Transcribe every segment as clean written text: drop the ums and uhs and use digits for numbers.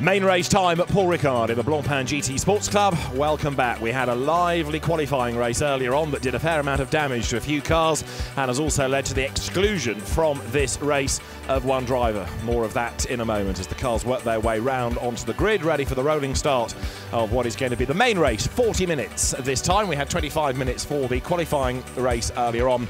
Main race time at Paul Ricard in the Blancpain GT Sports Club. Welcome back. We had a lively qualifying race earlier on that did a fair amount of damage to a few cars and has also led to the exclusion from this race of one driver. More of that in a moment as the cars work their way round onto the grid, ready for the rolling start of what is going to be the main race. 40 minutes this time. We had 25 minutes for the qualifying race earlier on.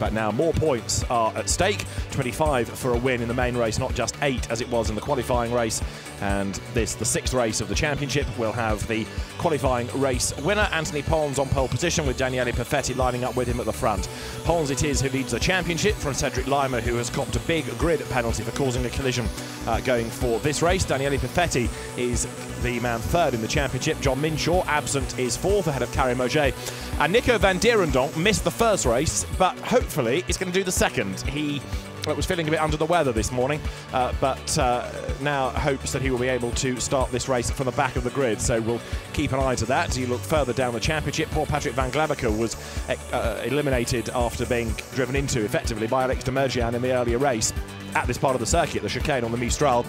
But now more points are at stake. 25 for a win in the main race, not just 8 as it was in the qualifying race. And this, the 6th race of the championship, will have the qualifying race winner, Anthony Pons, on pole position with Daniele Perfetti lining up with him at the front. Pons it is who leads the championship from Cedric Lima, who has copped a big grid penalty for causing a collision going for this race. Daniele Perfetti is the man 3rd in the championship. John Minshaw, absent, is 4th ahead of Carrie Moget. And Nico van Dierendonck missed the first race, but hopefully is going to do the second. He was feeling a bit under the weather this morning, but now hopes that he will be able to start this race from the back of the grid. So we'll keep an eye to that. As you look further down the championship, poor Patrick van Glebacker was eliminated after being driven into, effectively, by Alex de Mergian in the earlier race at this part of the circuit, the chicane on the Mistral.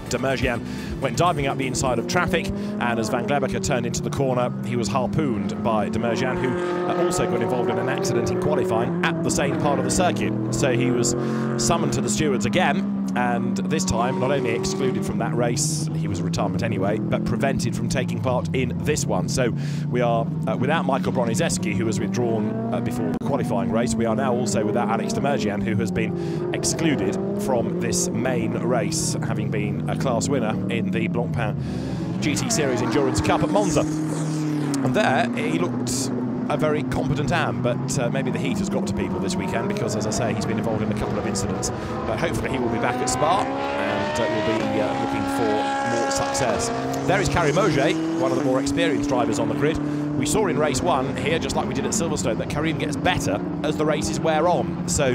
De Mergian went diving up the inside of traffic, and as van Glebacker turned into the corner, he was harpooned by De Mergian, who also got involved in an accident in qualifying at the same part of the circuit. So he was summoned to the stewards again, and this time not only excluded from that race, he was retirement anyway, but prevented from taking part in this one. So we are without Michael Bronizeski, who was withdrawn before the qualifying race. We are now also without Alex de Mergian, who has been excluded from this main race, having been a class winner in the Blancpain GT Series Endurance Cup at Monza. And there he looked a very competent am, but maybe the heat has got to people this weekend because, as I say, he's been involved in a couple of incidents. But hopefully he will be back at Spa and will be looking for more success. There is Carrie Moget, one of the more experienced drivers on the grid. We saw in race 1 here, just like we did at Silverstone, that Karim gets better as the races wear on. So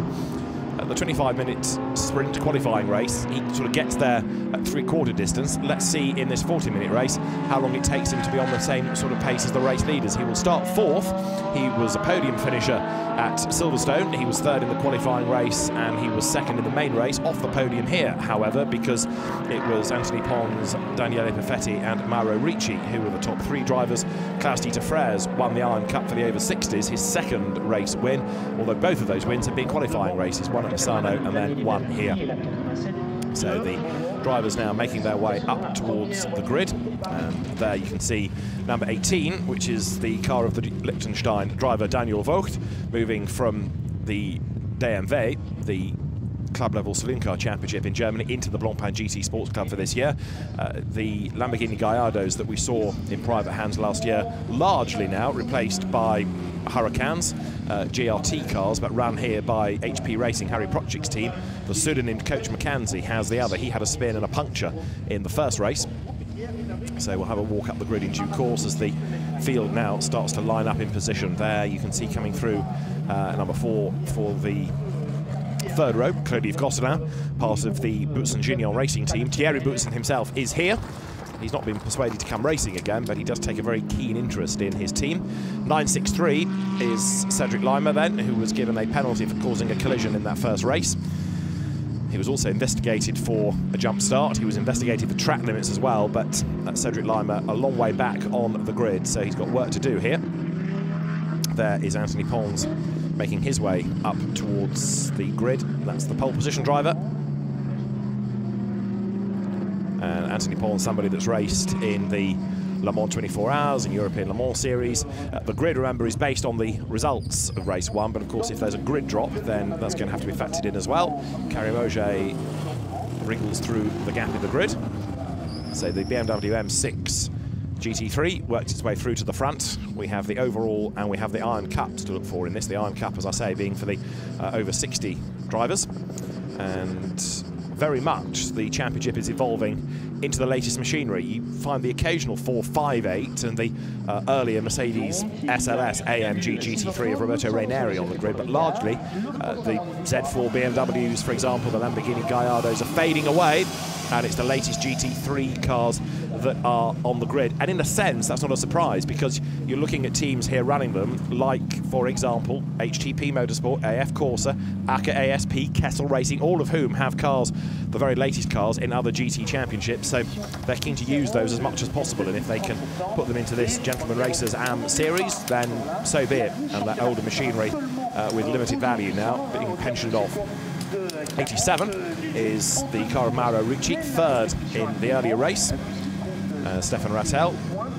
the 25-minute sprint qualifying race, he sort of gets there at 3/4 distance. Let's see in this 40-minute race how long it takes him to be on the same sort of pace as the race leaders. He will start 4th. He was a podium finisher at Silverstone. He was 3rd in the qualifying race, and he was 2nd in the main race. Off the podium here, however, because it was Anthony Pons, Daniele Perfetti and Mauro Ricci who were the top 3 drivers. Klaus-Dieter Freres won the Iron Cup for the over 60s, his 2nd race win, although both of those wins have been qualifying races, one at Misano and then one here. So the drivers now making their way up towards the grid, and there you can see number 18, which is the car of the Liechtenstein driver Daniel Vogt, moving from the DMV, the club level saloon car championship in Germany, into the Blancpain GT Sports Club for this year. The Lamborghini Gallardos that we saw in private hands last year, largely now replaced by Huracans, GRT cars, but run here by HP Racing, Harry Prochik's team. The pseudonym Coach McKenzie has the other. He had a spin and a puncture in the first race. So we'll have a walk up the grid in due course as the field now starts to line up in position. There you can see coming through number 4 for the 3rd row, Claude Gosselin, part of the Boutsen-Gignon racing team. Thierry Boutsen himself is here. He's not been persuaded to come racing again, but he does take a very keen interest in his team. 963 is Cedric Lima then, who was given a penalty for causing a collision in that first race. He was also investigated for a jump start. He was investigated for track limits as well, but that's Cedric Lima a long way back on the grid, so he's got work to do here. There is Anthony Pons making his way up towards the grid. That's the pole position driver. And Anthony Pons, somebody that's raced in the Le Mans 24 Hours and European Le Mans Series. The grid, remember, is based on the results of race 1, but of course if there's a grid drop, then that's going to have to be factored in as well. Carrie Moget wriggles through the gap in the grid. So the BMW M6 GT3 works its way through to the front. We have the overall and we have the Iron Cups to look for in this. The Iron Cup, as I say, being for the over 60 drivers. And very much the championship is evolving into the latest machinery. You find the occasional 458 and the earlier Mercedes SLS AMG GT3 of Roberto Raineri on the grid, but largely the Z4 BMWs, for example, the Lamborghini Gallardos are fading away, and it's the latest GT3 cars that are on the grid. And in a sense, that's not a surprise, because you're looking at teams here running them, like, for example, HTP Motorsport, AF Corsa, AKA ASP, Kessel Racing, all of whom have cars, the very latest cars, in other GT championships. So they're keen to use those as much as possible, and if they can put them into this Gentleman Racers AM series, then so be it. And that older machinery with limited value now being pensioned off. 87 is the car of Mauro Ricci, third in the earlier race. Stefan Rattel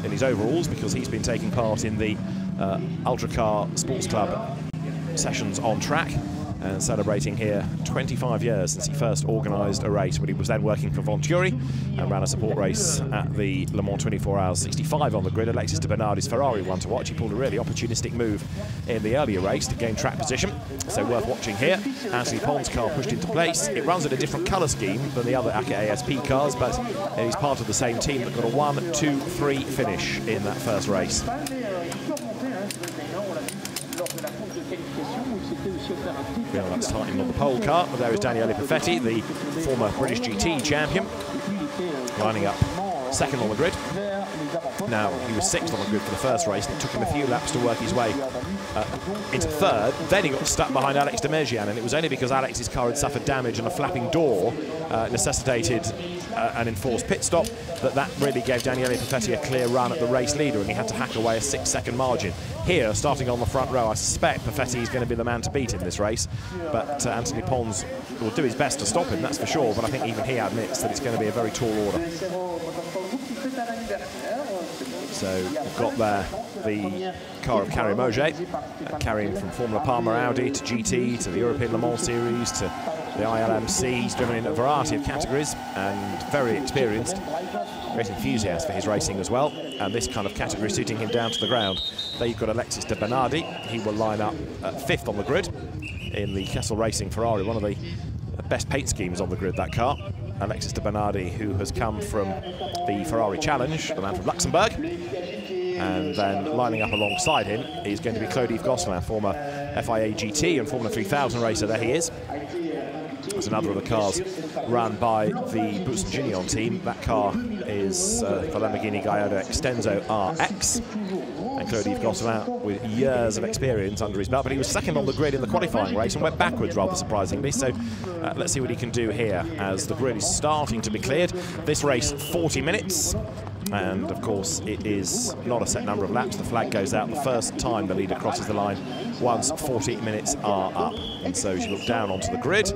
in his overalls, because he's been taking part in the Ultracar Sports Club sessions on track, and celebrating here 25 years since he first organised a race when he was then working for Venturi and ran a support race at the Le Mans 24 Hours. 65 on the grid, Alexis de Bernardi's Ferrari, one to watch. He pulled a really opportunistic move in the earlier race to gain track position, so worth watching here. Anthony Pond's car pushed into place. It runs at a different colour scheme than the other AKA ASP cars, but he's part of the same team that got a 1, 2, 3 finish in that first race. Well, that's tightening on the pole car. There is Daniele Perfetti, the former British GT champion, lining up second on the grid. Now, he was 6th on the grid for the first race, and it took him a few laps to work his way into 3rd. Then he got stuck behind Alex de Mergian, and it was only because Alex's car had suffered damage and a flapping door necessitated an enforced pit stop that really gave Daniele Perfetti a clear run at the race leader, and he had to hack away a 6-second margin. Here, starting on the front row, I suspect Perfetti is going to be the man to beat in this race, but Anthony Pons will do his best to stop him, that's for sure, but I think even he admits that it's going to be a very tall order. So we've got there the car of Karim Auger, carrying from Formula Palmer Audi to GT to the European Le Mans Series to the ILMC. He's driven in a variety of categories and very experienced, great enthusiast for his racing as well, and this kind of category suiting him down to the ground. There you've got Alexis de Bernardi. He will line up 5th on the grid in the Kessel Racing Ferrari, one of the best paint schemes on the grid, that car. Alexis de Bernardi, who has come from the Ferrari Challenge, the man from Luxembourg. And then lining up alongside him is going to be Claude-Yves Gosselin, former FIA GT and Formula 3000 racer. There he is. That's another of the cars run by the Bussen-Gignon team. That car is the Lamborghini Gallardo Extenso RX. And Claude-Yves Gosselin with years of experience under his belt, but he was 2nd on the grid in the qualifying race and went backwards rather surprisingly. So let's see what he can do here as the grid is starting to be cleared. This race, 40 minutes. And of course, it is not a set number of laps. The flag goes out the first time the leader crosses the line once 40 minutes are up. And so as you look down onto the grid,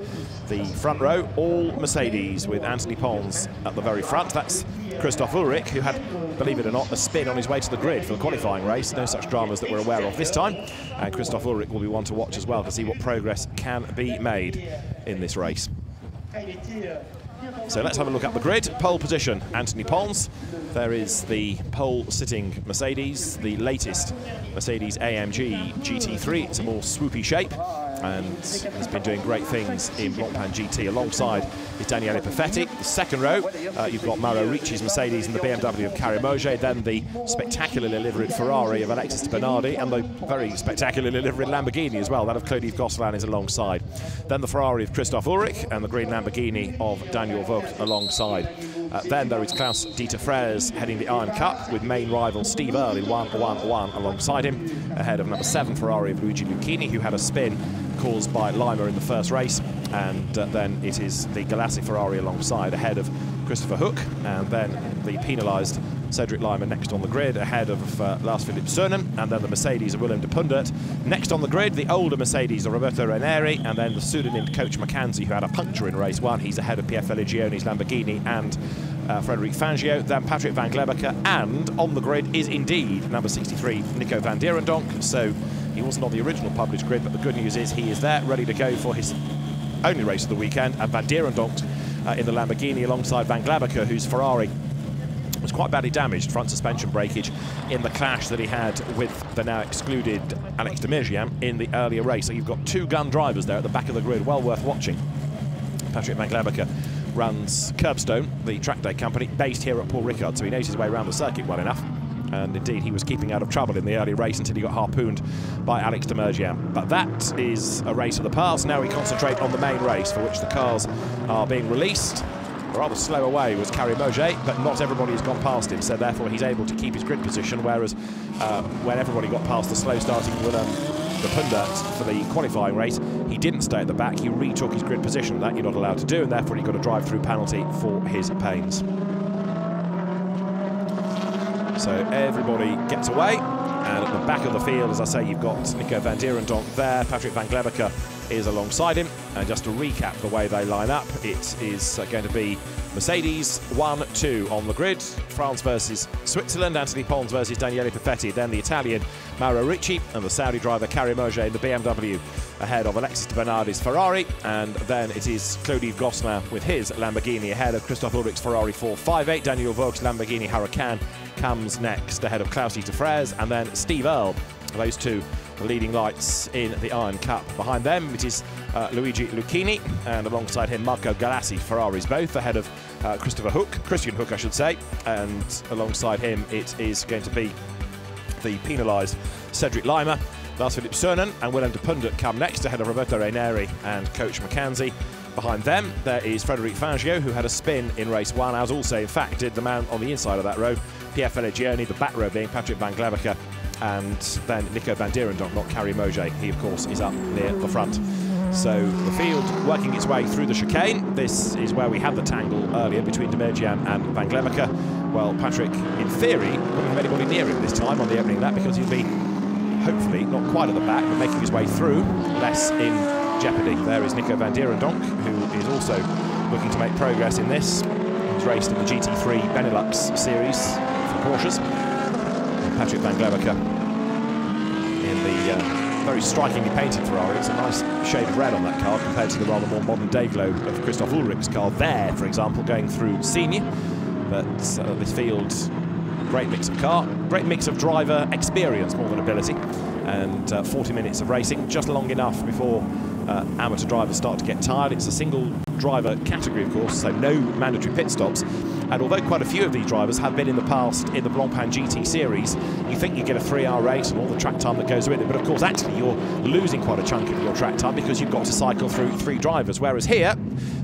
the front row, all Mercedes with Anthony Pons at the very front. That's Christoph Ulrich, who had, believe it or not, a spin on his way to the grid for the qualifying race. No such dramas that we're aware of this time. And Christoph Ulrich will be one to watch as well to see what progress can be made in this race. So let's have a look at the grid. Pole position, Anthony Pons. There is the pole-sitting Mercedes, the latest Mercedes AMG GT3. It's a more swoopy shape, and has been doing great things in Blancpain GT. Alongside is Daniele Perfetti. The second row, you've got Mauro Ricci's Mercedes and the BMW of Karim Auger, then the spectacularly liveried Ferrari of Alexis de Bernardi, and the very spectacularly liveried Lamborghini as well. That of Claude-Yves Gosselin is alongside. Then the Ferrari of Christoph Ulrich and the green Lamborghini of Daniel Vogt alongside. Then there is Klaus-Dieter Frers heading the Iron Cup with main rival Steve Earle in 1-1-1 alongside him, ahead of number 7 Ferrari of Luigi Lucchini, who had a spin caused by Lima in the first race, and then it is the Galassi Ferrari alongside, ahead of Christopher Hook, and then the penalised Cedric Lima next on the grid, ahead of Lars Philipp Sonnen, and then the Mercedes of Willem de Pundert. Next on the grid, the older Mercedes of Roberto Ranieri, and then the pseudonym Coach McKenzie, who had a puncture in race 1. He's ahead of Pierre Feligione's Lamborghini and Frederic Fangio, then Patrick Van Glebecker, and on the grid is indeed number 63, Nico van Dierendonck. So he wasn't on the original published grid, but the good news is he is there, ready to go for his only race of the weekend, and Van Dierendonck in the Lamborghini alongside Van Glebecker, whose Ferrari was quite badly damaged, front suspension breakage, in the clash that he had with the now excluded Alex de Mergian in the earlier race. So you've got 2 gun drivers there at the back of the grid, well worth watching. Patrick Van Glebecker runs Curbstone, the track day company, based here at Paul Ricard, so he knows his way around the circuit well enough. And indeed, he was keeping out of trouble in the early race until he got harpooned by Alex de Mergiam. But that is a race of the past. Now we concentrate on the main race, for which the cars are being released. A rather slow away was Carrie Moget, but not everybody has gone past him, so therefore he's able to keep his grid position, whereas when everybody got past the slow starting winner, the Pundert, for the qualifying race, he didn't stay at the back, he retook his grid position. That you're not allowed to do, and therefore he got a drive-through penalty for his pains. So everybody gets away, and at the back of the field, as I say, you've got Nico van Dierendonck there, Patrick van Glebbeke is alongside him. And just to recap the way they line up, it is going to be Mercedes 1-2 on the grid, France versus Switzerland, Anthony Pons versus Daniele Perfetti, then the Italian Mauro Ricci and the Saudi driver Carrie Moget in the BMW ahead of Alexis de Bernardi's Ferrari, and then it is Claude-Yves Gosselin with his Lamborghini ahead of Christoph Ulrich's Ferrari 458. Daniel Vogt's Lamborghini Huracan comes next ahead of Klaus-Dieter Frers, and then Steve Earle. Those two the leading lights in the Iron Cup. Behind them it is Luigi Lucchini, and alongside him Marco Galassi, Ferraris both, ahead of Christian Hook I should say, and alongside him it is going to be the penalised Cedric Lima. Lars Philipp Sönen and Willem de Pundert come next ahead of Roberto Ranieri and Coach McKenzie. Behind them there is Frédéric Fangio, who had a spin in race 1, as also in fact did the man on the inside of that row, Pierre Fellegiani, the back row being Patrick van Glebbeke, and then Nico van Dierendonck, not Carrie Moget. He of course is up near the front. So the field working its way through the chicane. This is where we had the tangle earlier between de Mergiam and van Glebbeke. Well, Patrick, in theory, wouldn't have anybody near him this time on the opening lap, because he'd be, hopefully, not quite at the back, but making his way through, less in jeopardy. There is Nico van Dierendonck, who is also looking to make progress in this. He's raced in the GT3 Benelux Series for Porsches. And Patrick van Glebbeke in the very strikingly painted Ferrari. It's a nice shade of red on that car compared to the rather more modern day glow of Christoph Ulrich's car there, for example, going through Senior. But this field, great mix of car, great mix of driver experience more than ability, and 40 minutes of racing, just long enough before amateur drivers start to get tired. It's a single driver category, of course, so no mandatory pit stops. And although quite a few of these drivers have been in the past in the Blancpain GT Series, you think you get a 3-hour race and all the track time that goes with it, but of course actually you're losing quite a chunk of your track time because you've got to cycle through 3 drivers, whereas here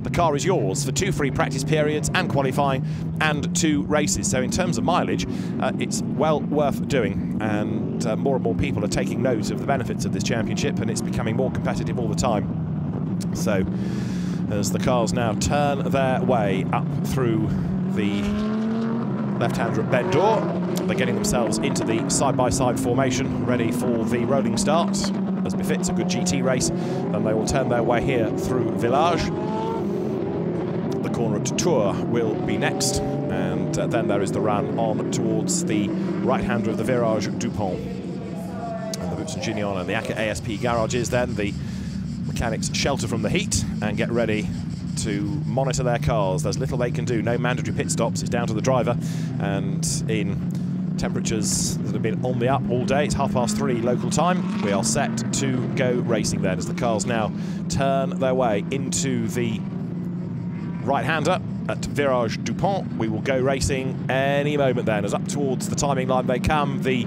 the car is yours for 2 free practice periods and qualifying and 2 races. So in terms of mileage, it's well worth doing, and more people are taking note of the benefits of this championship, and it's becoming more competitive all the time. So as the cars now turn their way up through the left-hander at bend door, they're getting themselves into the side-by-side formation, ready for the rolling start, as befits a good GT race. And they will turn their way here through Village. The corner at Tours will be next, and then there is the run on towards the right-hander of the Virage Dupont. And the Boots and Gignon and the ASP garages, then the mechanics shelter from the heat and get ready to monitor their cars. There's little they can do, no mandatory pit stops, it's down to the driver. And in temperatures that have been on the up all day, it's 3:30 local time, we are set to go racing then, as the cars now turn their way into the right-hander at Virage Dupont. We will go racing any moment then, as up towards the timing line they come. The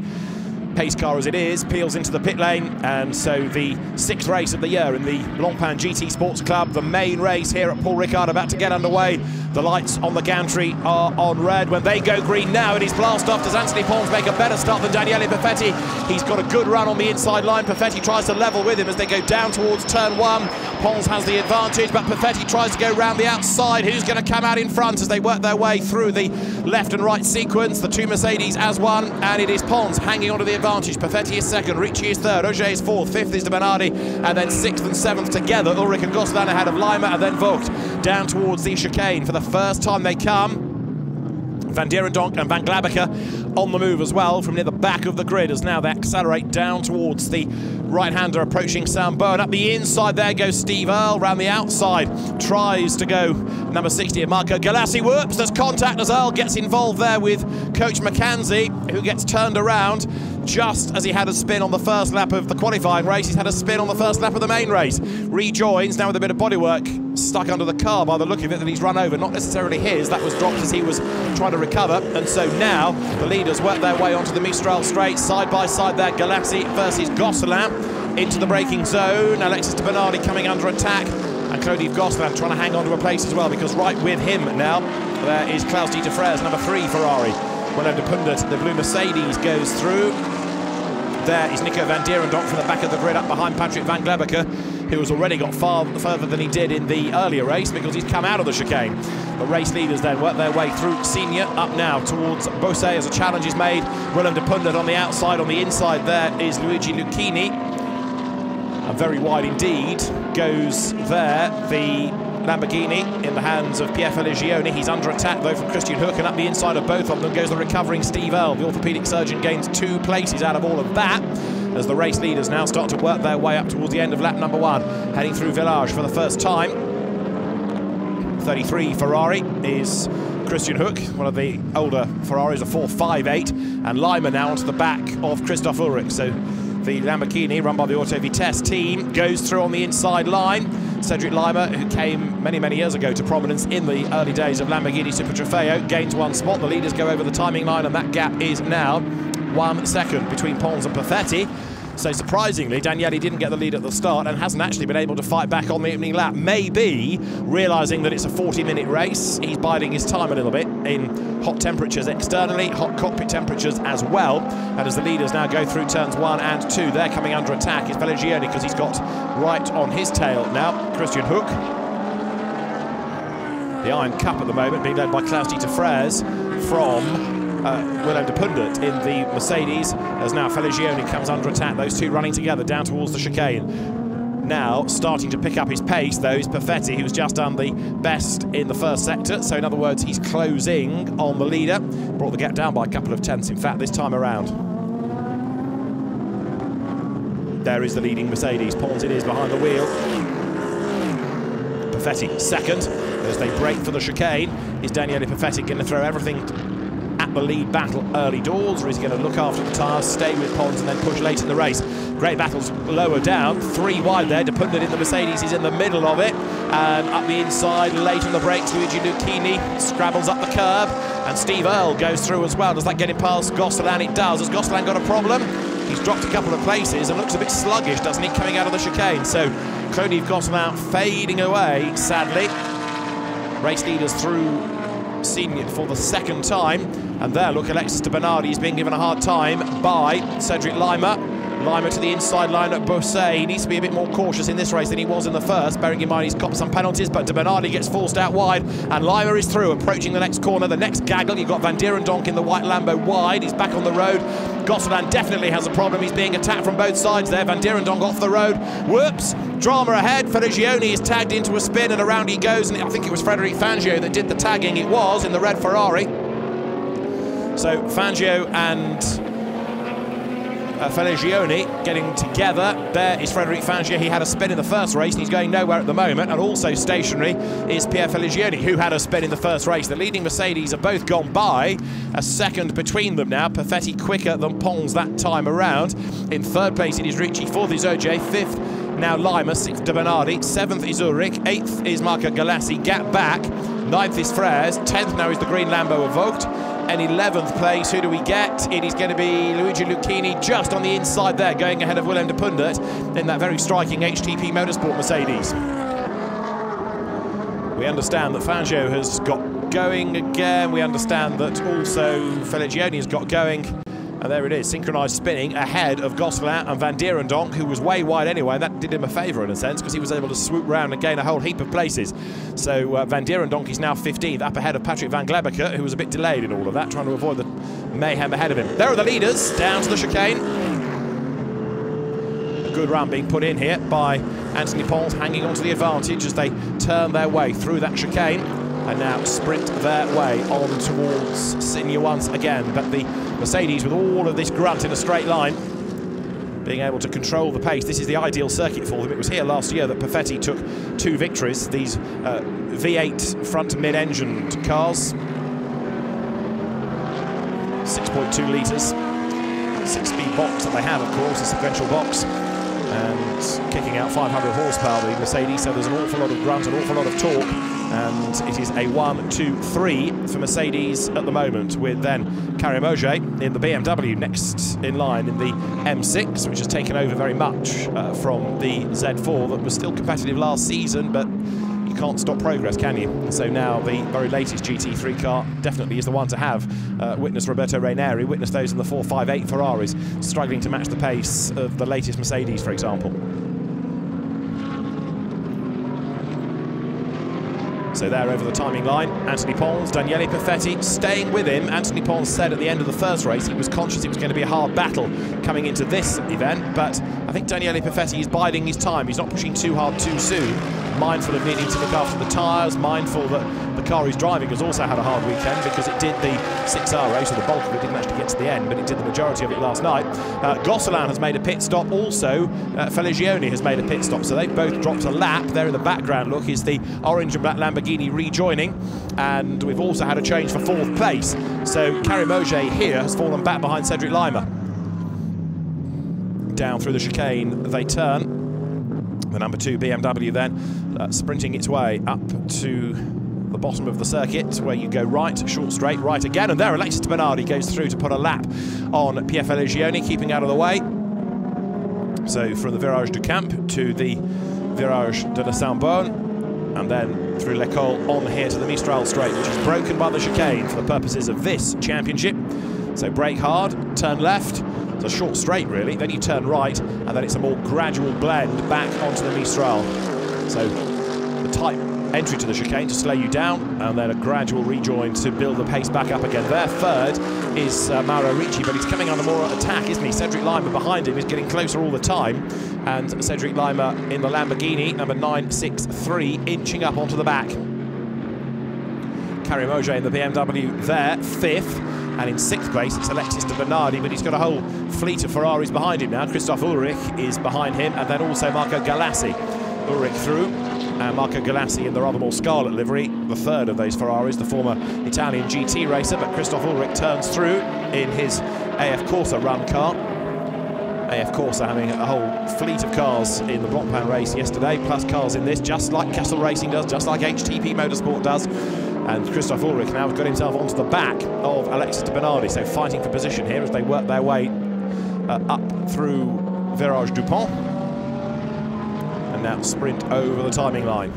pace car, as it is, peels into the pit lane, and so the 6th race of the year in the Blancpain GT Sports Club, the main race here at Paul Ricard, about to get underway. The lights on the gantry are on red. When they go green now, it is blast off. Does Anthony Pons make a better start than Daniele Perfetti? He's got a good run on the inside line. Perfetti tries to level with him as they go down towards turn 1. Pons has the advantage, but Perfetti tries to go round the outside. Who's going to come out in front as they work their way through the left and right sequence? The 2 Mercedes as one, and it is Pons hanging onto the advantage. Perfetti is 2nd, Ricci is 3rd, Ogier is 4th, 5th is de Bernardi, and then 6th and 7th together. Ulrich and Gosselin ahead of Lima, and then Vogt down towards the chicane. For the first time they come, Van Dierendonck and van Glebbeke on the move as well from near the back of the grid, as now they accelerate down towards the right-hander approaching Sambo. And up the inside there goes Steve Earle. Round the outside tries to go number 60 Marco Galassi. Whoops, there's contact as Earle gets involved there with Coach McKenzie, who gets turned around. just as he had a spin on the first lap of the qualifying race, he's had a spin on the first lap of the main race. Rejoins now with a bit of bodywork stuck under the car by the look of it that he's run over. Not necessarily his, that was dropped as he was trying to recover. And so now the leaders work their way onto the Mistral straight, side by side there, Galassi versus Gosselin into the braking zone. Alexis de Bernardi coming under attack, and Claude-Yves Gosselin trying to hang on to a place as well, because right with him now there is Klaus-Dieter Freres, number 3 Ferrari. Willem de Pundert, the blue Mercedes, goes through. There is Nico van Dierendonck from the back of the grid up behind Patrick van Glebeke, who has already got far further than he did in the earlier race because he's come out of the chicane. The race leaders then work their way through Senior up now towards Beausset as a challenge is made. Willem de Pundert on the outside. On the inside there is Luigi Lucchini. And very wide indeed goes there the Lamborghini in the hands of Pierre Feligioni. He's under attack though from Christian Hook, and up the inside of both of them goes the recovering Steve Earle. The orthopaedic surgeon gains 2 places out of all of that as the race leaders now start to work their way up towards the end of lap number 1, heading through Village for the first time. 33 Ferrari is Christian Hook, one of the older Ferraris, a 458, and Lima now onto the back of Christoph Ulrich. So the Lamborghini, run by the Auto Vitesse team, goes through on the inside line. Cedric Lima, who came many, many years ago to prominence in the early days of Lamborghini Super Trofeo, gains 1 spot. The leaders go over the timing line, and that gap is now 1 second between Pons and Perfetti. So surprisingly, Daniele didn't get the lead at the start and hasn't actually been able to fight back on the opening lap. Maybe realising that it's a 40-minute race, he's biding his time a little bit in hot temperatures externally, hot cockpit temperatures as well. And as the leaders now go through turns 1 and 2, they're coming under attack. It's Feligioni because he's got right on his tail now. Christian Hook. The Iron Cup at the moment being led by Klaus-Dieter Freres from Willem de Pundert in the Mercedes, as now Feligioni comes under attack. Those two running together down towards the chicane. Now starting to pick up his pace though is Perfetti, who's just done the best in the first sector. So in other words, he's closing on the leader. Brought the gap down by a couple of tenths, in fact, this time around. There is the leading Mercedes. Pons it is behind the wheel. Perfetti second. As they break for the chicane, is Daniele Perfetti going to throw everything at the lead battle early doors, or is he going to look after the tyres, stay with Pons and then push late in the race? Great battles lower down, 3 wide there. De Pundert in the Mercedes is in the middle of it, and up the inside, late on the brakes, Luigi Lucchini scrabbles up the curb, and Steve Earle goes through as well. Does that get him past Gosselin? It does. Has Gosselin got a problem? He's dropped a couple of places and looks a bit sluggish, doesn't he, coming out of the chicane? So Claude-Yves Gosselin fading away, sadly. Race leaders through Senior for the second time, and there, look, Alexis de Bernardi is being given a hard time by Cedric Lima. Lima to the inside line at Beausset. He needs to be a bit more cautious in this race than he was in the first, bearing in mind he's copped some penalties, but de Bernardi gets forced out wide, and Lima is through, approaching the next corner, the next gaggle. You've got Van Dierendonck in the white Lambo wide. He's back on the road. Gosselin definitely has a problem. He's being attacked from both sides there. Van Dierendonck off the road. Whoops! Drama ahead. Feligioni is tagged into a spin, and around he goes, and I think it was Frédéric Fangio that did the tagging. It was in the red Ferrari. So Fangio and Feligioni getting together. There is Frédéric Fangio. He had a spin in the first race and he's going nowhere at the moment. And also stationary is Pierre Feligioni, who had a spin in the first race. The leading Mercedes have both gone by. A second between them now. Perfetti quicker than Pons that time around. In third place it is Ricci, fourth is OJ, fifth now Lima, sixth de Bernardi, seventh is Ulrich, eighth is Marco Galassi, gap back, ninth is Freres, 10th now is the green Lambo evoked. And 11th place, who do we get? It is going to be Luigi Lucchini, just on the inside there, going ahead of Willem de Pundert in that very striking HTP Motorsport Mercedes. We understand that Fangio has got going again. We understand that also Feligioni has got going. And there it is, synchronised spinning ahead of Gosselin and Van Dierendonck, who was way wide anyway. That did him a favour in a sense, because he was able to swoop round and gain a whole heap of places. So Van Dierendonck is now 15th, up ahead of Patrick van Glebeke, who was a bit delayed in all of that, trying to avoid the mayhem ahead of him. There are the leaders, down to the chicane. A good run being put in here by Anthony Pons, hanging on to the advantage as they turn their way through that chicane. And now sprint their way on towards Senior once again. But the Mercedes, with all of this grunt in a straight line, being able to control the pace. This is the ideal circuit for them. It was here last year that Perfetti took 2 victories. These V8 front mid-engined cars, 6.2 litres. 6-speed box that they have, of course, a sequential box, and kicking out 500 horsepower, the Mercedes, so there's an awful lot of grunt, an awful lot of torque, and it is a 1, 2, 3 for Mercedes at the moment, with then Categorisation in the BMW next in line in the M6, which has taken over very much from the Z4 that was still competitive last season, but you can't stop progress, can you? So now the very latest GT3 car definitely is the one to have. Witness Roberto Ranieri, witness those in the 458 Ferraris, struggling to match the pace of the latest Mercedes, for example. So there over the timing line, Anthony Pons, Daniele Perfetti staying with him. Anthony Pons said at the end of the first race he was conscious it was going to be a hard battle coming into this event, but I think Daniele Perfetti is biding his time. He's not pushing too hard too soon, mindful of needing to look after the tyres, mindful that the car he's driving has also had a hard weekend because it did the 6-hour race, or the bulk of it didn't actually get to the end, but it did the majority of it last night. Gosselin has made a pit stop, also Feligioni has made a pit stop, so they've both dropped a lap. There in the background, look, is the orange and black Lamborghini rejoining, and we've also had a change for 4th place. So Categorisation here has fallen back behind Cedric Lima. Down through the chicane they turn. The number 2 BMW then sprinting its way up to the bottom of the circuit, where you go right, short straight, right again, and there Alexis Bernardi goes through to put a lap on Pierre Feligioni, keeping out of the way. So from the Virage du Camp to the Virage de la Saint-Bonne, and then through L'École on here to the Mistral straight, which is broken by the chicane for the purposes of this championship. So brake hard, turn left. It's a short straight really, then you turn right, and then it's a more gradual blend back onto the Mistral. So the tight entry to the chicane to slow you down, and then a gradual rejoin to build the pace back up again. There, third is Mauro Ricci, but he's coming under more attack, isn't he? Cedric Lima behind him is getting closer all the time, and Cedric Lima in the Lamborghini, number 963, inching up onto the back. Categorisation in the BMW there, 5th. And in 6th place, it's Alexis de Bernardi, but he's got a whole fleet of Ferraris behind him now. Christoph Ulrich is behind him, and then also Marco Galassi. Ulrich through, and Marco Galassi in the rather more scarlet livery, the 3rd of those Ferraris, the former Italian GT racer, but Christoph Ulrich turns through in his AF Corsa run car. AF Corsa having a whole fleet of cars in the Blancpain race yesterday, plus cars in this, just like Kessel Racing does, just like HTP Motorsport does. And Christoph Ulrich now has got himself onto the back of Alexis de Bernardi, so fighting for position here as they work their way up through Virage du Pont, and now sprint over the timing line.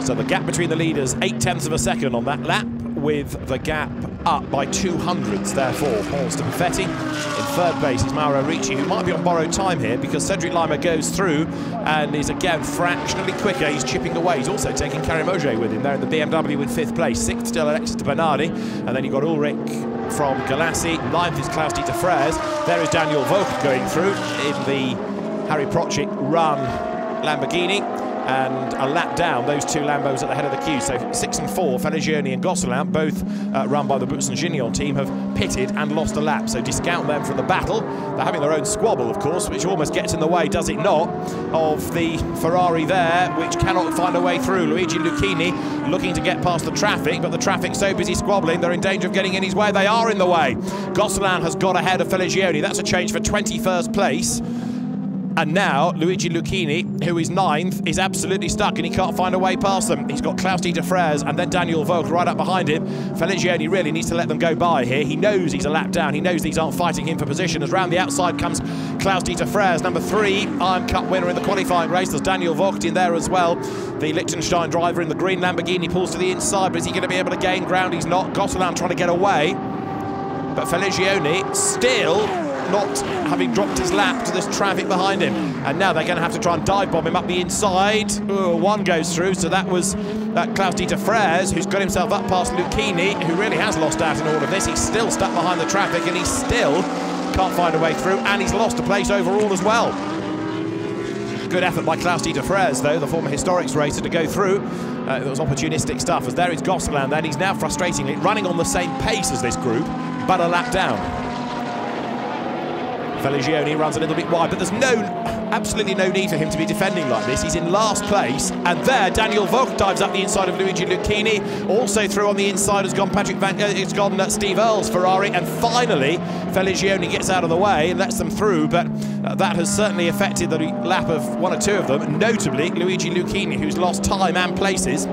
So the gap between the leaders, 0.8 of a second on that lap, with the gap up by 200ths, therefore, Pons to Perfetti. In 3rd place is Mauro Ricci, who might be on borrowed time here because Cedric Lima goes through and is again fractionally quicker. He's chipping away. He's also taking Categorisation with him there in the BMW in 5th place. 6th still Alexis de Bernardi, and then you've got Ulrich from Galassi. 9th is Klaus-Dieter Frères. There is Daniel Vogt going through in the Harry Prochik run Lamborghini. And a lap down, those 2 Lambos at the head of the queue. So 6 and 4, Feligioni and Gosselin, both run by the Boutsen-Gignon team, have pitted and lost a lap. So discount them from the battle. They're having their own squabble, of course, which almost gets in the way, does it not, of the Ferrari there, which cannot find a way through. Luigi Lucchini looking to get past the traffic, but the traffic's so busy squabbling, they're in danger of getting in his way. They are in the way. Gosselin has got ahead of Feligioni. That's a change for 21st place. And now Luigi Lucchini, who is 9th, is absolutely stuck and he can't find a way past them. He's got Klaus-Dieter Frères and then Daniel Vogt right up behind him. Feligioni really needs to let them go by here. He knows he's a lap down. He knows these aren't fighting him for position. As round the outside comes Klaus-Dieter Frères, number 3, Iron Cup winner in the qualifying race. There's Daniel Vogt in there as well. The Liechtenstein driver in the green Lamborghini pulls to the inside, but is he going to be able to gain ground? He's not. Gosselin trying to get away. But Feligioni still not having dropped his lap to this traffic behind him, and now they're going to have to try and dive bomb him up the inside. Ooh, 1 goes through, so that was Klaus-Dieter Frères, who's got himself up past Lucchini, who really has lost out in all of this. He's still stuck behind the traffic and he still can't find a way through, and he's lost a place overall as well. Good effort by Klaus-Dieter Frères, though, the former Historics racer, to go through. It was opportunistic stuff, as there is Gosselin then. He's now frustratingly running on the same pace as this group, but a lap down. Feligioni runs a little bit wide, but there's no absolutely no need for him to be defending like this. He's in last place, and there Daniel Vogt dives up the inside of Luigi Lucchini. Also through on the inside has gone Steve Earle's Ferrari, and finally Feligioni gets out of the way and lets them through, but that has certainly affected the lap of one or two of them, notably Luigi Lucchini, who's lost time and places.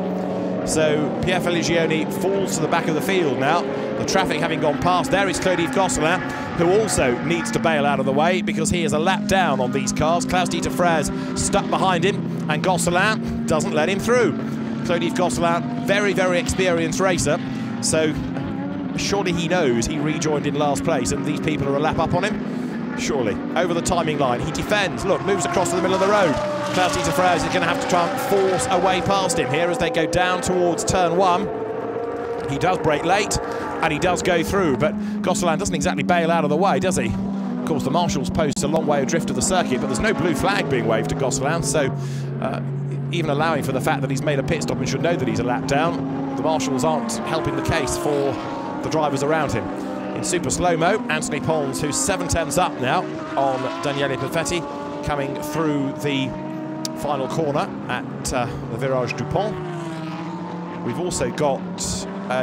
So Pierre Feligioni falls to the back of the field now. The traffic having gone past, there is Claude-Yves Gosselin, who also needs to bail out of the way because he is a lap down on these cars. Klaus-Dieter Frers stuck behind him, and Gosselin doesn't let him through. Claude-Yves Gosselin, very, very experienced racer, so surely he knows he rejoined in last place and these people are a lap up on him. Surely. Over the timing line, he defends, look, moves across to the middle of the road. Klaus-Dieter Frers is going to have to try and force a way past him here as they go down towards turn 1. He does brake late, and he does go through, but Gosselin doesn't exactly bail out of the way, does he? Of course, the Marshals post a long way adrift of the circuit, but there's no blue flag being waved to Gosselin, so even allowing for the fact that he's made a pit stop and should know that he's a lap down, the Marshals aren't helping the case for the drivers around him. In super slow-mo, Anthony Pons, who's 7/10ths up now on Daniele Perfetti, coming through the final corner at the Virage Dupont. We've also got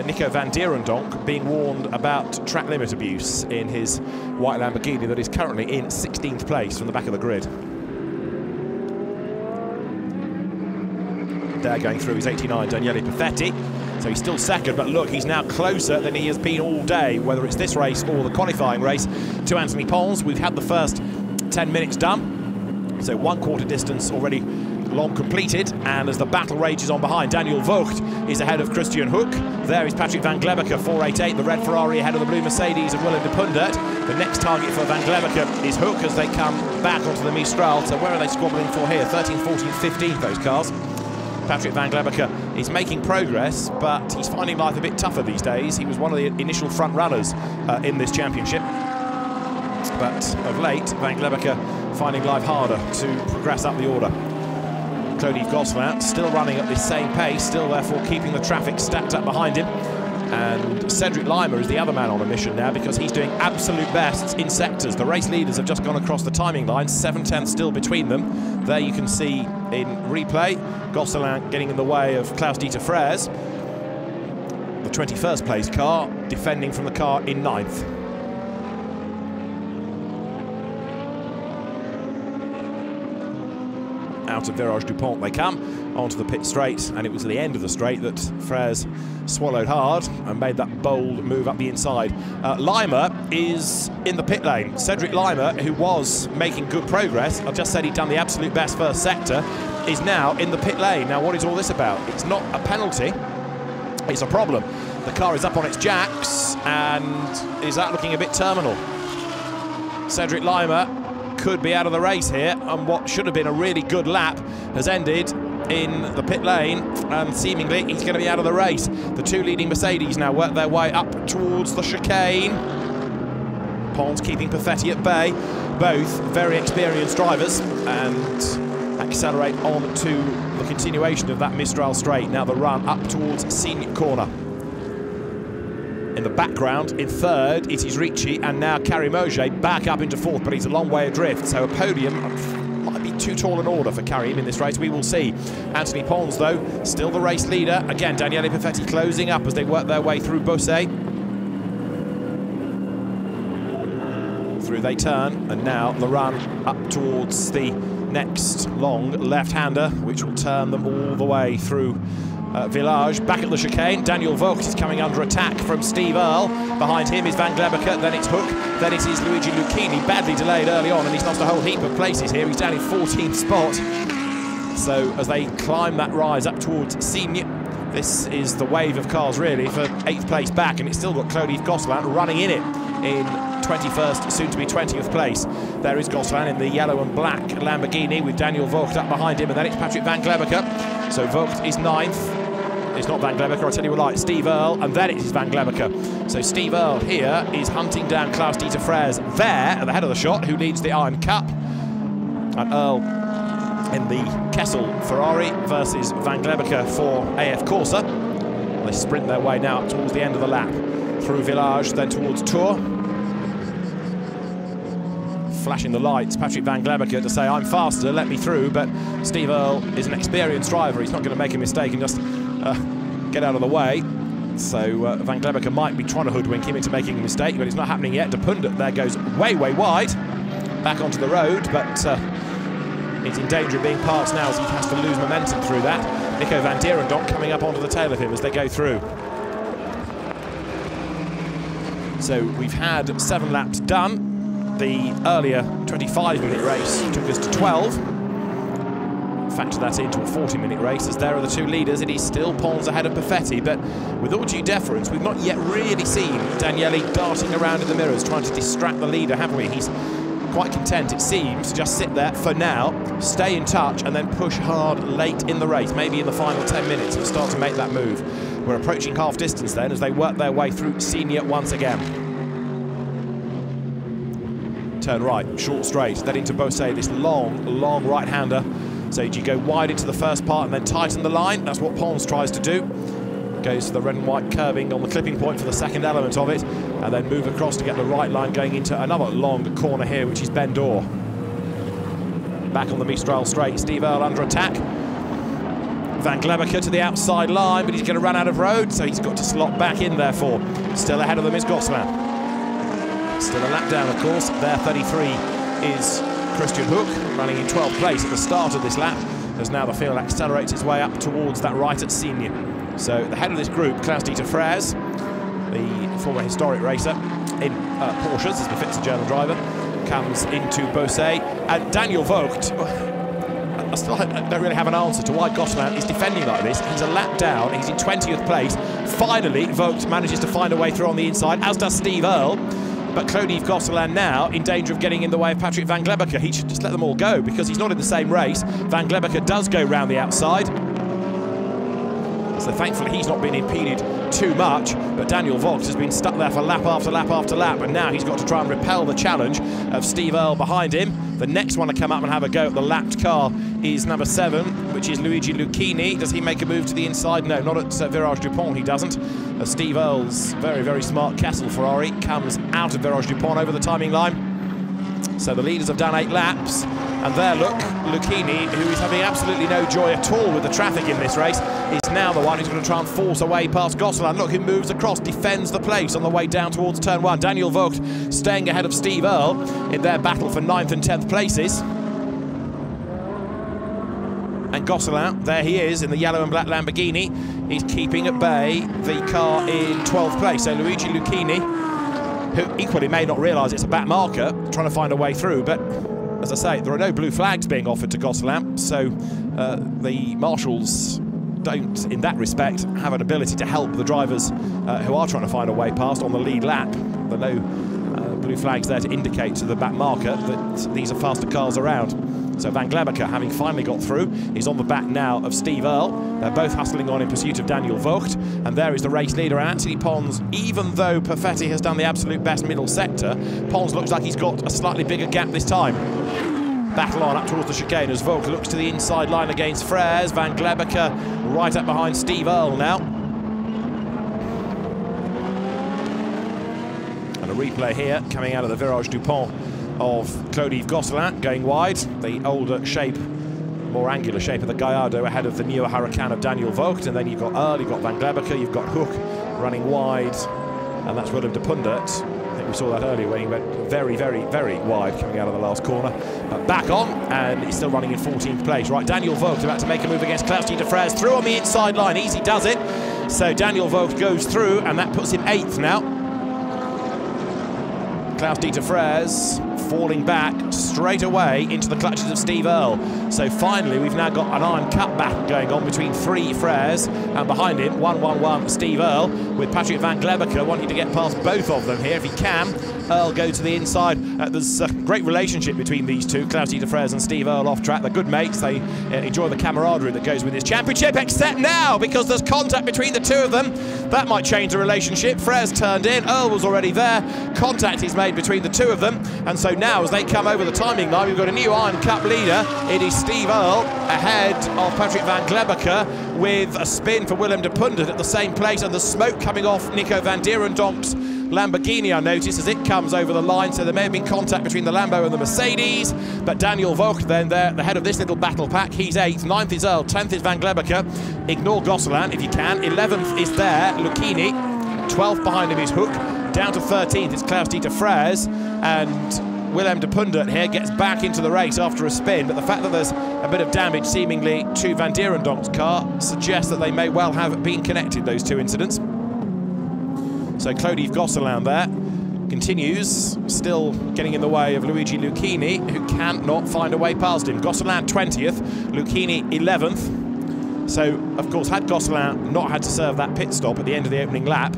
Nico van Dierendonck being warned about track limit abuse in his white Lamborghini that is currently in 16th place from the back of the grid. There going through is 89, Daniele Perfetti. So he's still second, but look, he's now closer than he has been all day, whether it's this race or the qualifying race, to Anthony Pons. We've had the first 10 minutes done, so 1/4 distance already long completed, and as the battle rages on behind, Daniel Vogt is ahead of Christian Hoek. There is Patrick van Glebbeke, 488, the red Ferrari ahead of the blue Mercedes and Willem de Pundert. The next target for van Glebbeke is Hoek as they come back onto the Mistral. So where are they squabbling for here? 13th, 14th, 15th, those cars. Patrick van Glebbeke is making progress, but he's finding life a bit tougher these days. He was one of the initial front runners in this championship, but of late, van Glebbeke finding life harder to progress up the order. Claude-Yves Gosselin still running at the same pace, still therefore keeping the traffic stacked up behind him. And Cedric Lima is the other man on a mission now because he's doing absolute bests in sectors. The race leaders have just gone across the timing line, 7/10ths still between them. There you can see in replay, Gosselin getting in the way of Klaus-Dieter Frers, the 21st place car, defending from the car in 9th. Out of Virage Dupont they come, onto the pit straight, and it was at the end of the straight that Frers swallowed hard and made that bold move up the inside. Lima is in the pit lane. Cedric Lima, who was making good progress, I just said he'd done the absolute best first sector, is now in the pit lane. Now what is all this about? It's not a penalty, it's a problem. The car is up on its jacks and is that looking a bit terminal. Cedric Lima could be out of the race here, and what should have been a really good lap has ended in the pit lane, and seemingly he's going to be out of the race. The two leading Mercedes now work their way up towards the chicane. Pons keeping Perfetti at bay. Both very experienced drivers, and accelerate on to the continuation of that Mistral straight. Now the run up towards Signe corner. In the background, in third, it is Ricci, and now Carimoge back up into fourth, but he's a long way adrift, so a podium might be too tall an order for Karim in this race. We will see. Anthony Pons, though, still the race leader. Again, Daniele Perfetti closing up as they work their way through Beausset. Through they turn, and now the run up towards the next long left-hander, which will turn them all the way through Village. Back at the chicane, Daniel Vogt is coming under attack from Steve Earle. Behind him is van Glebbeke, then it's Hoek, then it is Luigi Lucchini, badly delayed early on, and he's lost a whole heap of places here. He's down in 14th spot. So as they climb that rise up towards Signe, this is the wave of cars really for 8th place back, and it's still got Claude-Yves Gosselin running in it in 21st, soon to be 20th place. There is Gosselin in the yellow and black Lamborghini with Daniel Vogt up behind him, and then it's Patrick van Glebbeke. So Vogt is 9th. It's not Van Glebbeke, I'll tell you what, like Steve Earle, and then it is Van Glebbeke. So Steve Earle here is hunting down Klaus-Dieter Frers there at the head of the shot, who leads the Iron Cup. And Earle in the Kessel Ferrari versus Van Glebbeke for AF Corsa. They sprint their way now up towards the end of the lap. Through Village, then towards Tours. flashing the lights, Patrick Van Glebeke, to say, I'm faster, let me through, but Steve Earle is an experienced driver. He's not going to make a mistake and just get out of the way. So Van Glebeke might be trying to hoodwink him into making a mistake, but it's not happening yet. De Pundit there goes way, way wide, back onto the road, but he's in danger of being passed now as he has to lose momentum through that. Nico van Dierendonck coming up onto the tail of him as they go through. So we've had 7 laps done. The earlier 25-minute race took us to 12. Factor that into a 40-minute race, as there are the 2 leaders. It is still Pons ahead of Perfetti, but with all due deference, we've not yet really seen Daniele darting around in the mirrors trying to distract the leader, have we? He's quite content, it seems, to just sit there for now, stay in touch, and then push hard late in the race, maybe in the final 10 minutes, and start to make that move. We're approaching half distance then as they work their way through Senior once again. Turn right, short straight, then into Beausset, this long, long right-hander. So do you go wide into the first part and then tighten the line? That's what Pons tries to do. Goes to the red and white curbing on the clipping point for the second element of it, and then move across to get the right line going into another long corner here, which is Ben D'Or. Back on the Mistral straight, Steve Earle under attack. Van Glebeke to the outside line, but he's going to run out of road, so he's got to slot back in there for. Still ahead of them is Gosselin. Still a lap down, of course. There, 33 is Christian Hook, running in 12th place at the start of this lap, as now the field accelerates its way up towards that right at Senior. So the head of this group, Klaus-Dieter Frers, the former historic racer in Porsches, as befits a German driver, comes into Beausset, and Daniel Vogt, I still don't really have an answer to why Gosselin is defending like this. He's a lap down, he's in 20th place. Finally, Vogt manages to find a way through on the inside, as does Steve Earle. But Claude-Yves Gosselin now in danger of getting in the way of Patrick Van Glebeke. He should just let them all go because he's not in the same race. Van Glebeke does go round the outside. So thankfully he's not been impeded too much, but Daniel Vogt has been stuck there for lap after lap after lap, and now he's got to try and repel the challenge of Steve Earle behind him. The next one to come up and have a go at the lapped car is number 7, which is Luigi Lucchini. Does he make a move to the inside? No, not at Virage Dupont, he doesn't. Steve Earle's very, very smart Kessel Ferrari comes out of Virage Dupont over the timing line. So the leaders have done 8 laps, and there, look, Lucchini, who is having absolutely no joy at all with the traffic in this race, is now the one who's going to try and force away past Gosselin. Look, who moves across, defends the place on the way down towards turn 1. Daniel Vogt staying ahead of Steve Earle in their battle for 9th and 10th places. And Gosselin, there he is in the yellow and black Lamborghini. He's keeping at bay the car in 12th place. So Luigi Lucchini, who equally may not realise it's a back marker, trying to find a way through, but as I say, there are no blue flags being offered to Gosselin, so the marshals don't, in that respect, have an ability to help the drivers who are trying to find a way past on the lead lap. There are no blue flags there to indicate to the back marker that these are faster cars around. So Van Glebeke, having finally got through, is on the back now of Steve Earle. They're both hustling on in pursuit of Daniel Vogt, and there is the race leader, Anthony Pons. Even though Perfetti has done the absolute best middle sector, Pons looks like he's got a slightly bigger gap this time. Battle on up towards the chicane as Vogt looks to the inside line against Frers. Van Glebeke right up behind Steve Earle now. And a replay here coming out of the Virage Dupont of Claude-Yves Gosselin going wide. The older shape, more angular shape of the Gallardo ahead of the newer Huracan of Daniel Vogt. And then you've got Earle, you've got Van Glebeke, you've got Hook running wide, and that's Willem de Pundit. I think we saw that earlier when he went very, very, very wide coming out of the last corner. But back on, and he's still running in 14th place. Right, Daniel Vogt about to make a move against Klaus-Dieter Frers, through on the inside line. Easy does it. So Daniel Vogt goes through, and that puts him 8th now. Klaus-Dieter Frers falling back straight away into the clutches of Steve Earle. So finally we've now got an iron cutback going on between 3 Frers, and behind him 1-1-1 Steve Earle, with Patrick Van Glebeke wanting to get past both of them here if he can. Earle go to the inside. There's a great relationship between these two, Klaus-Dieter Frers and Steve Earle off track. They're good mates. They enjoy the camaraderie that goes with this championship, except now because there's contact between the two of them. That might change the relationship. Frers turned in, Earle was already there. Contact is made between the two of them, and so now as they come over the timing line, we've got a new Iron Cup leader. It is Steve Earle ahead of Patrick Van Glebeke, with a spin for Willem de Pundit at the same place, and the smoke coming off Nico van Dierendonck's Lamborghini, I noticed, as it comes over the line, so there may have been contact between the Lambo and the Mercedes, but Daniel Vogt then there, the head of this little battle pack, he's 8th, 9th is Earl, 10th is Van Glebeker, ignore Gosselin if you can, 11th is there, Lucchini, 12th behind him is Hook, down to 13th is Klaus-Dieter Frers, and Willem de Pundert here gets back into the race after a spin, but the fact that there's a bit of damage seemingly to Van Dierendonk's car suggests that they may well have been connected, those two incidents. So Claude-Yves Gosselin there continues, still getting in the way of Luigi Lucchini, who cannot find a way past him. Gosselin 20th, Lucchini 11th. So, of course, had Gosselin not had to serve that pit stop at the end of the opening lap,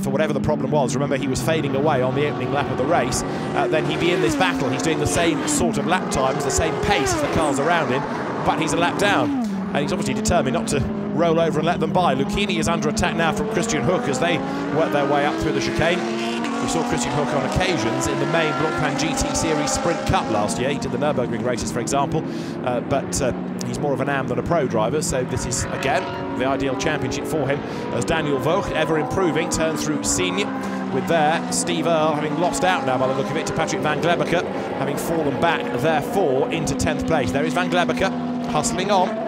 for whatever the problem was, remember he was fading away on the opening lap of the race, then he'd be in this battle. He's doing the same sort of lap times, the same pace as the cars around him, but he's a lap down. And he's obviously determined not to roll over and let them by. Lucchini is under attack now from Christian Hook as they work their way up through the chicane. We saw Christian Hook on occasions in the main Blancpain GT Series Sprint Cup last year. He did the Nürburgring races, for example, but he's more of an AM than a pro driver, so this is, again, the ideal championship for him, as Daniel Vogt, ever improving, turns through Signe, with there Steve Earle having lost out now by the look of it to Patrick Van Glebeker, having fallen back, therefore, into 10th place. There is Van Glebeker, hustling on.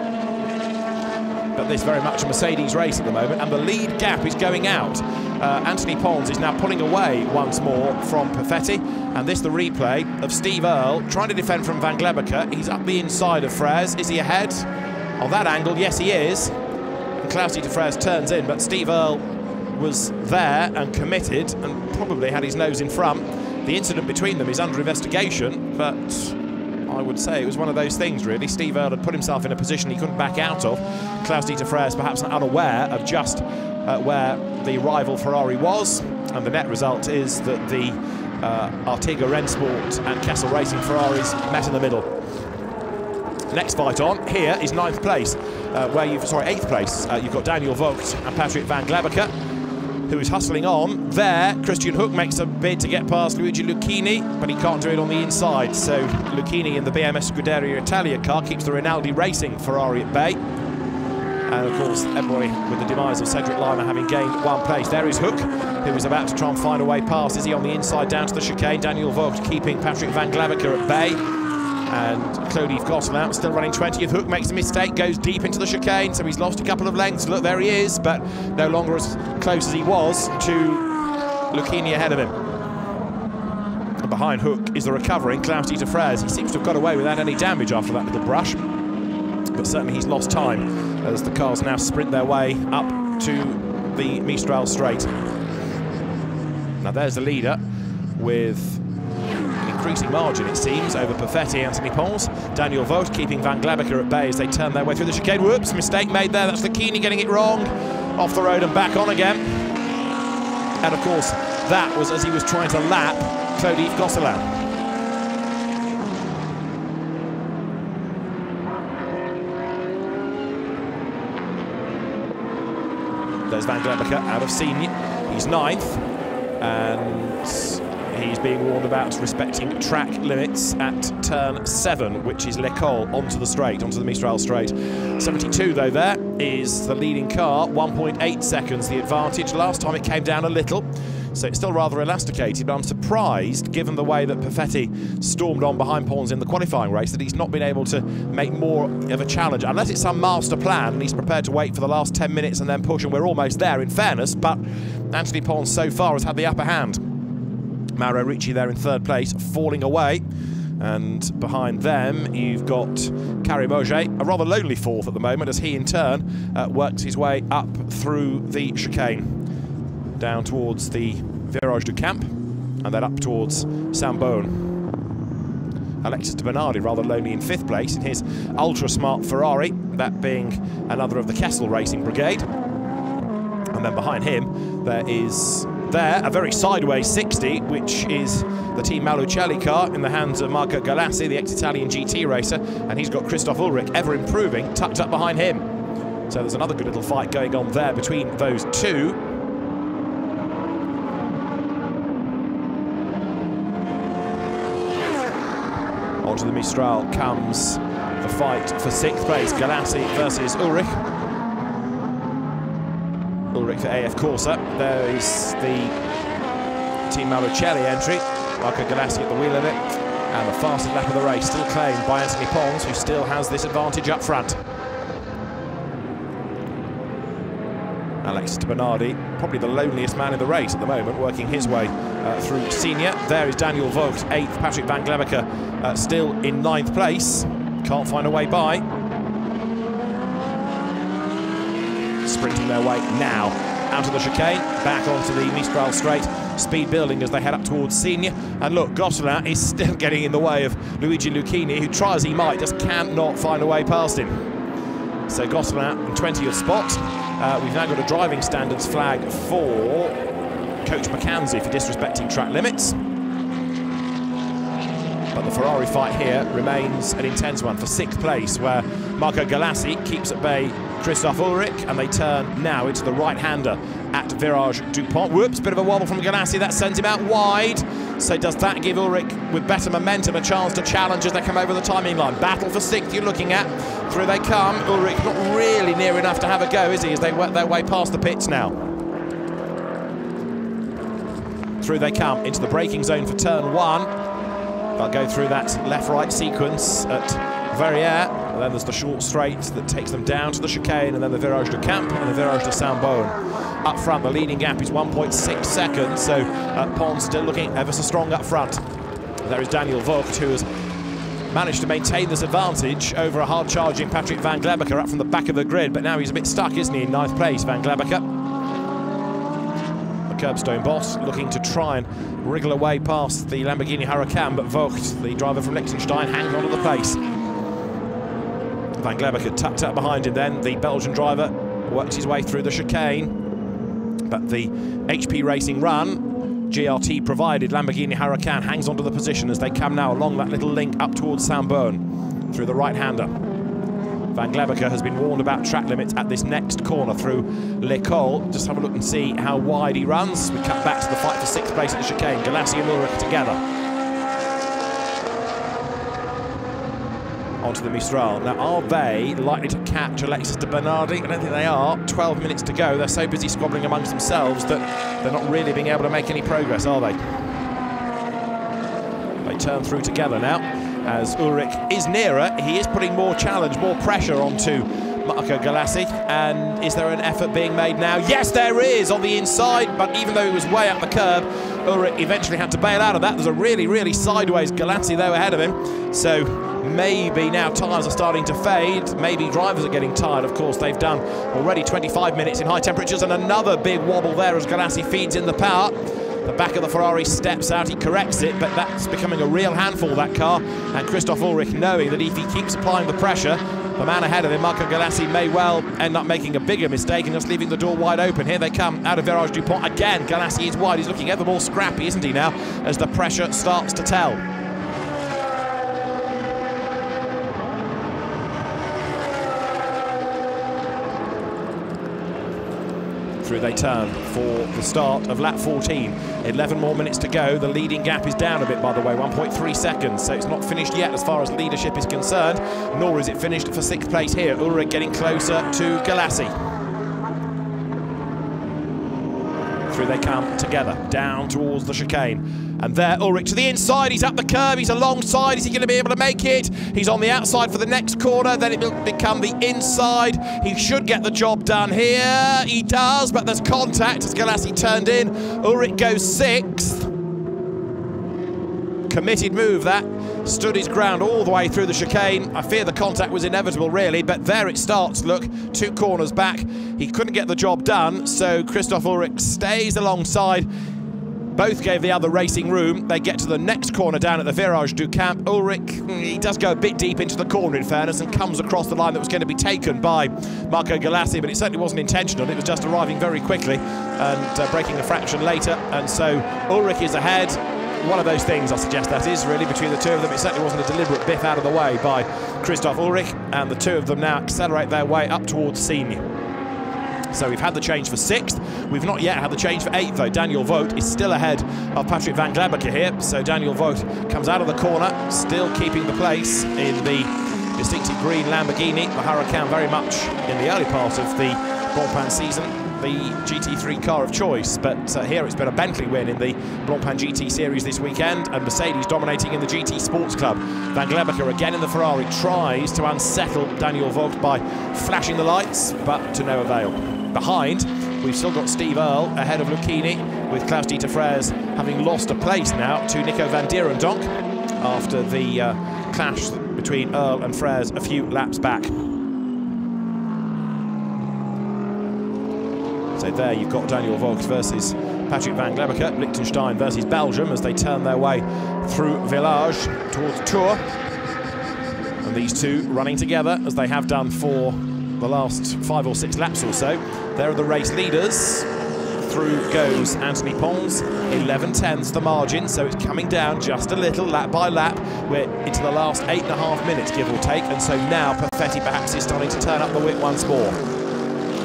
But this very much a Mercedes race at the moment, and the lead gap is going out. Anthony Pons is now pulling away once more from Perfetti, and this the replay of Steve Earle trying to defend from Van Glebeker. He's up the inside of Frers. Is he ahead? On that angle, yes he is. And Klaus-Dieter Frers turns in, but Steve Earle was there and committed and probably had his nose in front. The incident between them is under investigation, but I would say it was one of those things, really. Steve Earle had put himself in a position he couldn't back out of. Klaus-Dieter Frers perhaps unaware of just where the rival Ferrari was, and the net result is that the Artiga Rennsport and Kessel Racing Ferraris met in the middle. Next fight on here is 9th place, where you've, sorry, 8th place. You've got Daniel Vogt and Patrick Van Glebeker, who is hustling on. There, Christian Hook makes a bid to get past Luigi Lucchini, but he can't do it on the inside. So Lucchini in the BMS Scuderia Italia car keeps the Rinaldi Racing Ferrari at bay. And of course, everybody with the demise of Cedric Lima having gained 1 place. There is Hook, who is about to try and find a way past. Is he on the inside down to the chicane? Daniel Vogt keeping Patrick Van Glebeker at bay. And Claude-Yves Gosselin still running 20th. Hook makes a mistake, goes deep into the chicane, so he's lost a couple of lengths. Look, there he is, but no longer as close as he was to Lucchini ahead of him. And behind Hook is the recovering Klaus-Dieter Frers. He seems to have got away without any damage after that little brush, but certainly he's lost time as the cars now sprint their way up to the Mistral Straight. Now there's the leader with increasing margin, it seems, over Perfetti, Anthony Pons. Daniel Vogt keeping Van Glebeker at bay as they turn their way through the chicane. Whoops, mistake made there. That's Lucchini getting it wrong. Off the road and back on again. And of course, that was as he was trying to lap Claude-Yves Gosselin. There's Van Glebeker out of Signe. He's 9th, and he's being warned about respecting track limits at turn 7, which is L'École, onto the straight, onto the Mistral Straight. 72 though there is the leading car, 1.8 seconds the advantage. Last time it came down a little, so it's still rather elasticated, but I'm surprised, given the way that Perfetti stormed on behind Pons in the qualifying race, that he's not been able to make more of a challenge, unless it's some master plan and he's prepared to wait for the last 10 minutes and then push, and we're almost there in fairness, but Anthony Pons so far has had the upper hand. Mauro Ricci there in 3rd place, falling away. And behind them, you've got Carrie Moget, a rather lonely 4th at the moment, as he in turn works his way up through the chicane, down towards the Virage du Camp, and then up towards Saint-Beaune. Alexis de Bernardi rather lonely in 5th place in his ultra-smart Ferrari, that being another of the Kessel Racing Brigade. And then behind him, there is a very sideways 60, which is the Team Malucelli car in the hands of Marco Galassi, the ex-Italian GT racer, and he's got Christoph Ulrich, ever improving, tucked up behind him. So there's another good little fight going on there between those two. Onto the Mistral comes the fight for 6th place, Galassi versus Ulrich. Ulrich for AF Corsa. There is the Team Malucelli entry. Marco Galassi at the wheel of it. And the fastest lap of the race still claimed by Anthony Pons, who still has this advantage up front. Alexis Bernardi, probably the loneliest man in the race at the moment, working his way through senior. There is Daniel Vogt, 8th. Patrick Van Glebecker still in 9th place. Can't find a way by. Sprinting their way now out of the chicane, back onto the Mistral straight, speed building as they head up towards senior. And look, Gosselin is still getting in the way of Luigi Lucchini, who try as he might, just cannot find a way past him. So Gosselin in 20th spot. We've now got a driving standards flag for Coach McKenzie for disrespecting track limits. But the Ferrari fight here remains an intense one for 6th place, where Marco Galassi keeps at bay Christoph Ulrich, and they turn now into the right-hander at Virage Dupont. Whoops, bit of a wobble from Galassi, that sends him out wide. So does that give Ulrich, with better momentum, a chance to challenge as they come over the timing line? Battle for 6th you're looking at. Through they come. Ulrich not really near enough to have a go, is he, as they work their way past the pits now. Through they come into the braking zone for turn 1. They'll go through that left-right sequence at Verrières, and then there's the short straight that takes them down to the chicane, and then the Virage du Camp and the Virage de Saint-Beaune. Up front, the leading gap is 1.6 seconds, so Pons still looking ever so strong up front. There is Daniel Vogt, who has managed to maintain this advantage over a hard-charging Patrick Van Glebecker up from the back of the grid, but now he's a bit stuck, isn't he, in 9th place, Van Glebecker. Curbstone boss looking to try and wriggle away past the Lamborghini Huracan, but Vogt, the driver from Liechtenstein, hangs on to the place. Van Glebecker tucked up behind him then. The Belgian driver works his way through the chicane, but the HP Racing Run, GRT provided Lamborghini Huracan, hangs onto the position as they come now along that little link up towards Saint-Beaune through the right-hander. Van Glebecker has been warned about track limits at this next corner through L'École. Just have a look and see how wide he runs. We cut back to the fight for 6th place at the chicane. Galassi and Ulrich together. Onto the Mistral. Now, are they likely to catch Alexis de Bernardi? I don't think they are. 12 minutes to go. They're so busy squabbling amongst themselves that they're not really being able to make any progress, are they? They turn through together now. As Ulrich is nearer, he is putting more challenge, more pressure onto Marco Galassi. And is there an effort being made now? Yes, there is on the inside, but even though he was way up the curb, Ulrich eventually had to bail out of that. There's a really, really sideways Galassi there ahead of him. So maybe now tyres are starting to fade. Maybe drivers are getting tired. Of course, they've done already 25 minutes in high temperatures, and another big wobble there as Galassi feeds in the power. The back of the Ferrari steps out, he corrects it, but that's becoming a real handful, that car. And Christoph Ulrich knowing that if he keeps applying the pressure, the man ahead of him, Marco Galassi, may well end up making a bigger mistake and just leaving the door wide open. Here they come out of Virage Dupont again. Galassi is wide, he's looking ever more scrappy, isn't he now, as the pressure starts to tell. Through they turn for the start of lap 14. 11 more minutes to go. The leading gap is down a bit, by the way, 1.3 seconds. So it's not finished yet as far as leadership is concerned, nor is it finished for 6th place here. Ulrich getting closer to Galassi. Through they come together, down towards the chicane. And there, Ulrich to the inside, he's up the curb, he's alongside, is he going to be able to make it? He's on the outside for the next corner, then it will become the inside. He should get the job done here, he does, but there's contact as Galassi turned in. Ulrich goes 6th. Committed move that, stood his ground all the way through the chicane. I fear the contact was inevitable really, but there it starts, look, 2 corners back. He couldn't get the job done, so Christoph Ulrich stays alongside. Both gave the other racing room. They get to the next corner down at the Virage du Camp. Ulrich, he does go a bit deep into the corner in fairness and comes across the line that was going to be taken by Marco Galassi, but it certainly wasn't intentional. It was just arriving very quickly and breaking a fraction later. And so Ulrich is ahead. One of those things, I suggest that is, really, between the two of them. It certainly wasn't a deliberate biff out of the way by Christoph Ulrich, and the two of them now accelerate their way up towards senior. So we've had the change for 6th. We've not yet had the change for 8th, though. Daniel Vogt is still ahead of Patrick Van Glebecker here. So Daniel Vogt comes out of the corner, still keeping the place in the distinctive green Lamborghini. The Huracan very much in the early part of the Blancpain season the GT3 car of choice, but here it's been a Bentley win in the Blancpain GT Series this weekend, and Mercedes dominating in the GT Sports Club. Van Glebacker again in the Ferrari tries to unsettle Daniel Vogt by flashing the lights, but to no avail. Behind, we've still got Steve Earle ahead of Lucchini, with Klaus-Dieter Freres having lost a place now to Nico van Dierendonck after the clash between Earle and Freres a few laps back. So there you've got Daniel Vogt versus Patrick Van Glebacker, Liechtenstein versus Belgium as they turn their way through Village towards Tours. And these two running together as they have done for the last 5 or 6 laps or so. There are the race leaders. Through goes Anthony Pons, 11/10ths the margin, so it's coming down just a little, lap by lap. We're into the last 8.5 minutes, give or take, and so now Perfetti perhaps is starting to turn up the whip once more.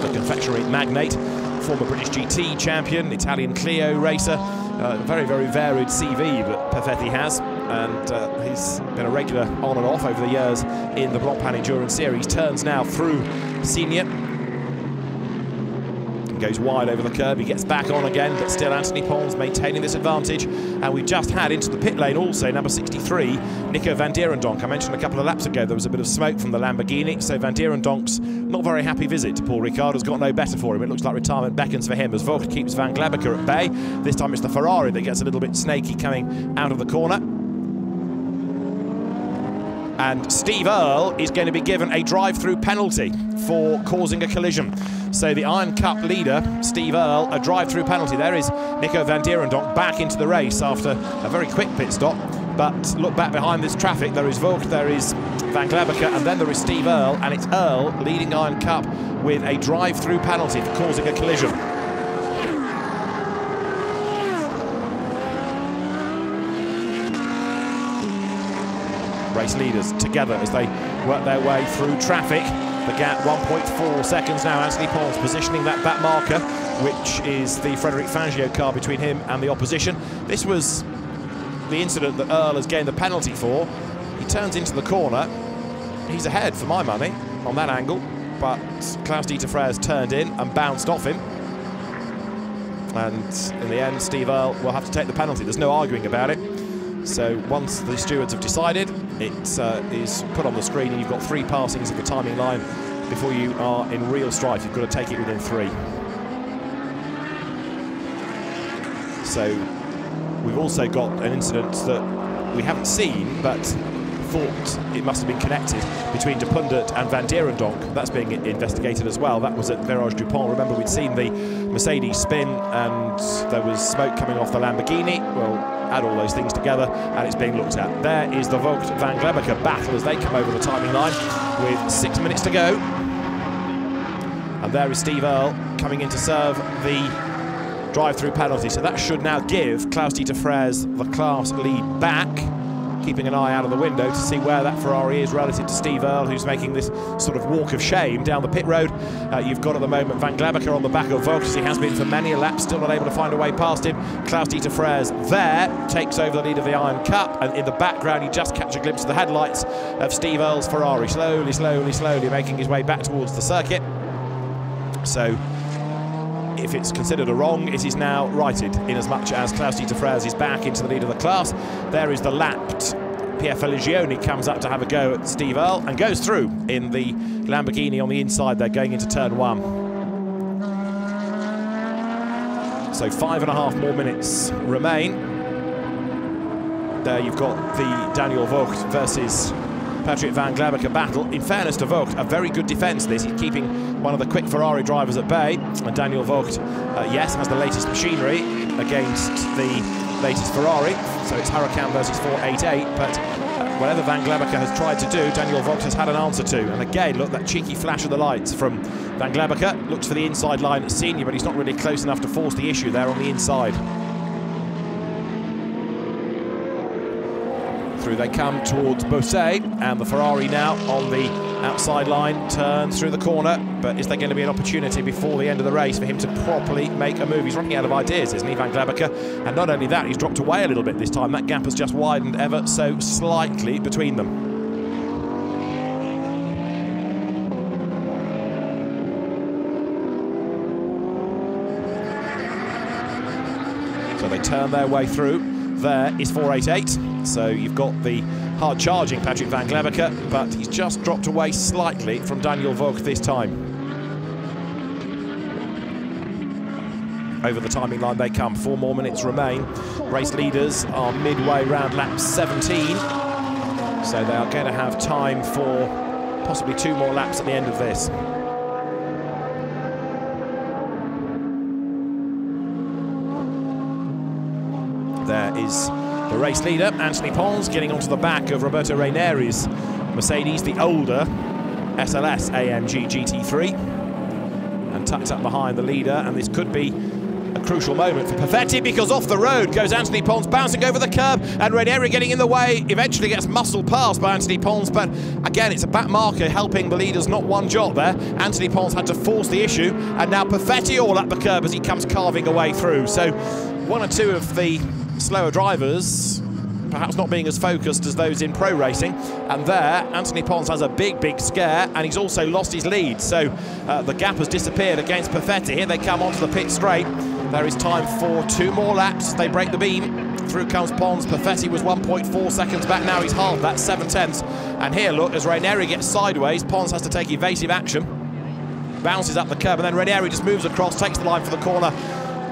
The confectionery magnate, former British GT champion, Italian Clio racer, very, very varied CV that Perfetti has, and he's been a regular on and off over the years in the Blancpain Endurance Series. Turns now through Signes. Goes wide over the curb, he gets back on again, but still Anthony Pons maintaining this advantage. And we've just had into the pit lane also, number 63, Nico van Dierendonck. I mentioned a couple of laps ago there was a bit of smoke from the Lamborghini, so Van Dierendonck's not very happy visit to Paul Ricard has got no better for him. It looks like retirement beckons for him as Vogt keeps Van Glebacker at bay. This time it's the Ferrari that gets a little bit snaky coming out of the corner. And Steve Earle is going to be given a drive-through penalty for causing a collision. So the Iron Cup leader, Steve Earle, a drive-through penalty. There is Nico van Dierendonck back into the race after a very quick pit stop. But look back behind this traffic, there is Vogt, there is Van Glebacker, and then there is Steve Earle, and it's Earle leading Iron Cup with a drive-through penalty for causing a collision. Race leaders together as they work their way through traffic. The gap 1.4 seconds now. Anthony Pons positioning that back marker, which is the Frédéric Fangio car between him and the opposition. This was the incident that Earle has gained the penalty for. He turns into the corner. He's ahead for my money on that angle, but Klaus-Dieter Freres turned in and bounced off him. And in the end, Steve Earle will have to take the penalty. There's no arguing about it. So once the stewards have decided, it is put on the screen, and you've got 3 passings of the timing line before you are in real strife. You've got to take it within 3. So we've also got an incident that we haven't seen, but thought it must have been connected between De Pundert and Van Dierendonck. That's being investigated as well. That was at Virage du Pont. Remember, we'd seen the Mercedes spin and there was smoke coming off the Lamborghini. Well, add all those things together and it's being looked at. There is the Vogt-Van Glebacker battle as they come over the timing line with 6 minutes to go. And there is Steve Earle coming in to serve the drive-through penalty. So that should now give Klaus-Dieter Freres the class lead back, keeping an eye out of the window to see where that Ferrari is relative to Steve Earle, who's making this sort of walk of shame down the pit road. You've got at the moment Van Glebacker on the back of Vogt, as he has been for many a lap, still not able to find a way past him. Klaus-Dieter Freres there takes over the lead of the Iron Cup, and in the background you just catch a glimpse of the headlights of Steve Earle's Ferrari, slowly, slowly, slowly making his way back towards the circuit. So if it's considered a wrong, it is now righted, in as much as Klaus-Dieter Freres is back into the lead of the class. There is the lapped Pierre Feligioni, comes up to have a go at Steve Earle and goes through in the Lamborghini on the inside. They're going into turn 1. So 5.5 more minutes remain. There you've got the Daniel Vogt versus Patrick Van Glebacker battle. In fairness to Vogt, a very good defence this. He's keeping one of the quick Ferrari drivers at bay. And Daniel Vogt, yes, has the latest machinery against the latest Ferrari. So it's Huracan versus 488. But whatever Van Glebacker has tried to do, Daniel Vogt has had an answer to. And again, look, that cheeky flash of the lights from Van Glebacker. Looks for the inside line at Signes, but he's not really close enough to force the issue there on the inside. Through they come towards Beausset, and the Ferrari now on the outside line turns through the corner. But is there going to be an opportunity before the end of the race for him to properly make a move? He's running out of ideas, isn't he, Van Glebacker? And not only that, he's dropped away a little bit this time. That gap has just widened ever so slightly between them. they turn their way through. There is 488. So you've got the hard-charging Patrick van Glebaeke, but he's just dropped away slightly from Daniel Vogt this time. Over the timing line they come. 4 more minutes remain. Race leaders are midway round lap 17. So they are going to have time for possibly 2 more laps at the end of this. There is the race leader, Anthony Pons, getting onto the back of Roberto Raineri's Mercedes, the older SLS AMG GT3, and tucked up behind the leader. And this could be a crucial moment for Perfetti, because off the road goes Anthony Pons, bouncing over the curb, and Raineri getting in the way, eventually gets muscled past by Anthony Pons, but again it's a back marker helping the leaders not one jot there. Anthony Pons had to force the issue, and now Perfetti all up the curb as he comes carving away through. So 1 or 2 of the slower drivers perhaps not being as focused as those in pro racing, and there Anthony Pons has a big scare, and he's also lost his lead, so the gap has disappeared against Perfetti. Here they come onto the pit straight. There is time for 2 more laps. They break the beam. Through comes Pons. Perfetti was 1.4 seconds back. Now he's halved that, 7/10. And here, look, as Raineri gets sideways, Pons has to take evasive action. Bounces up the curb, and then Raineri just moves across, takes the line for the corner,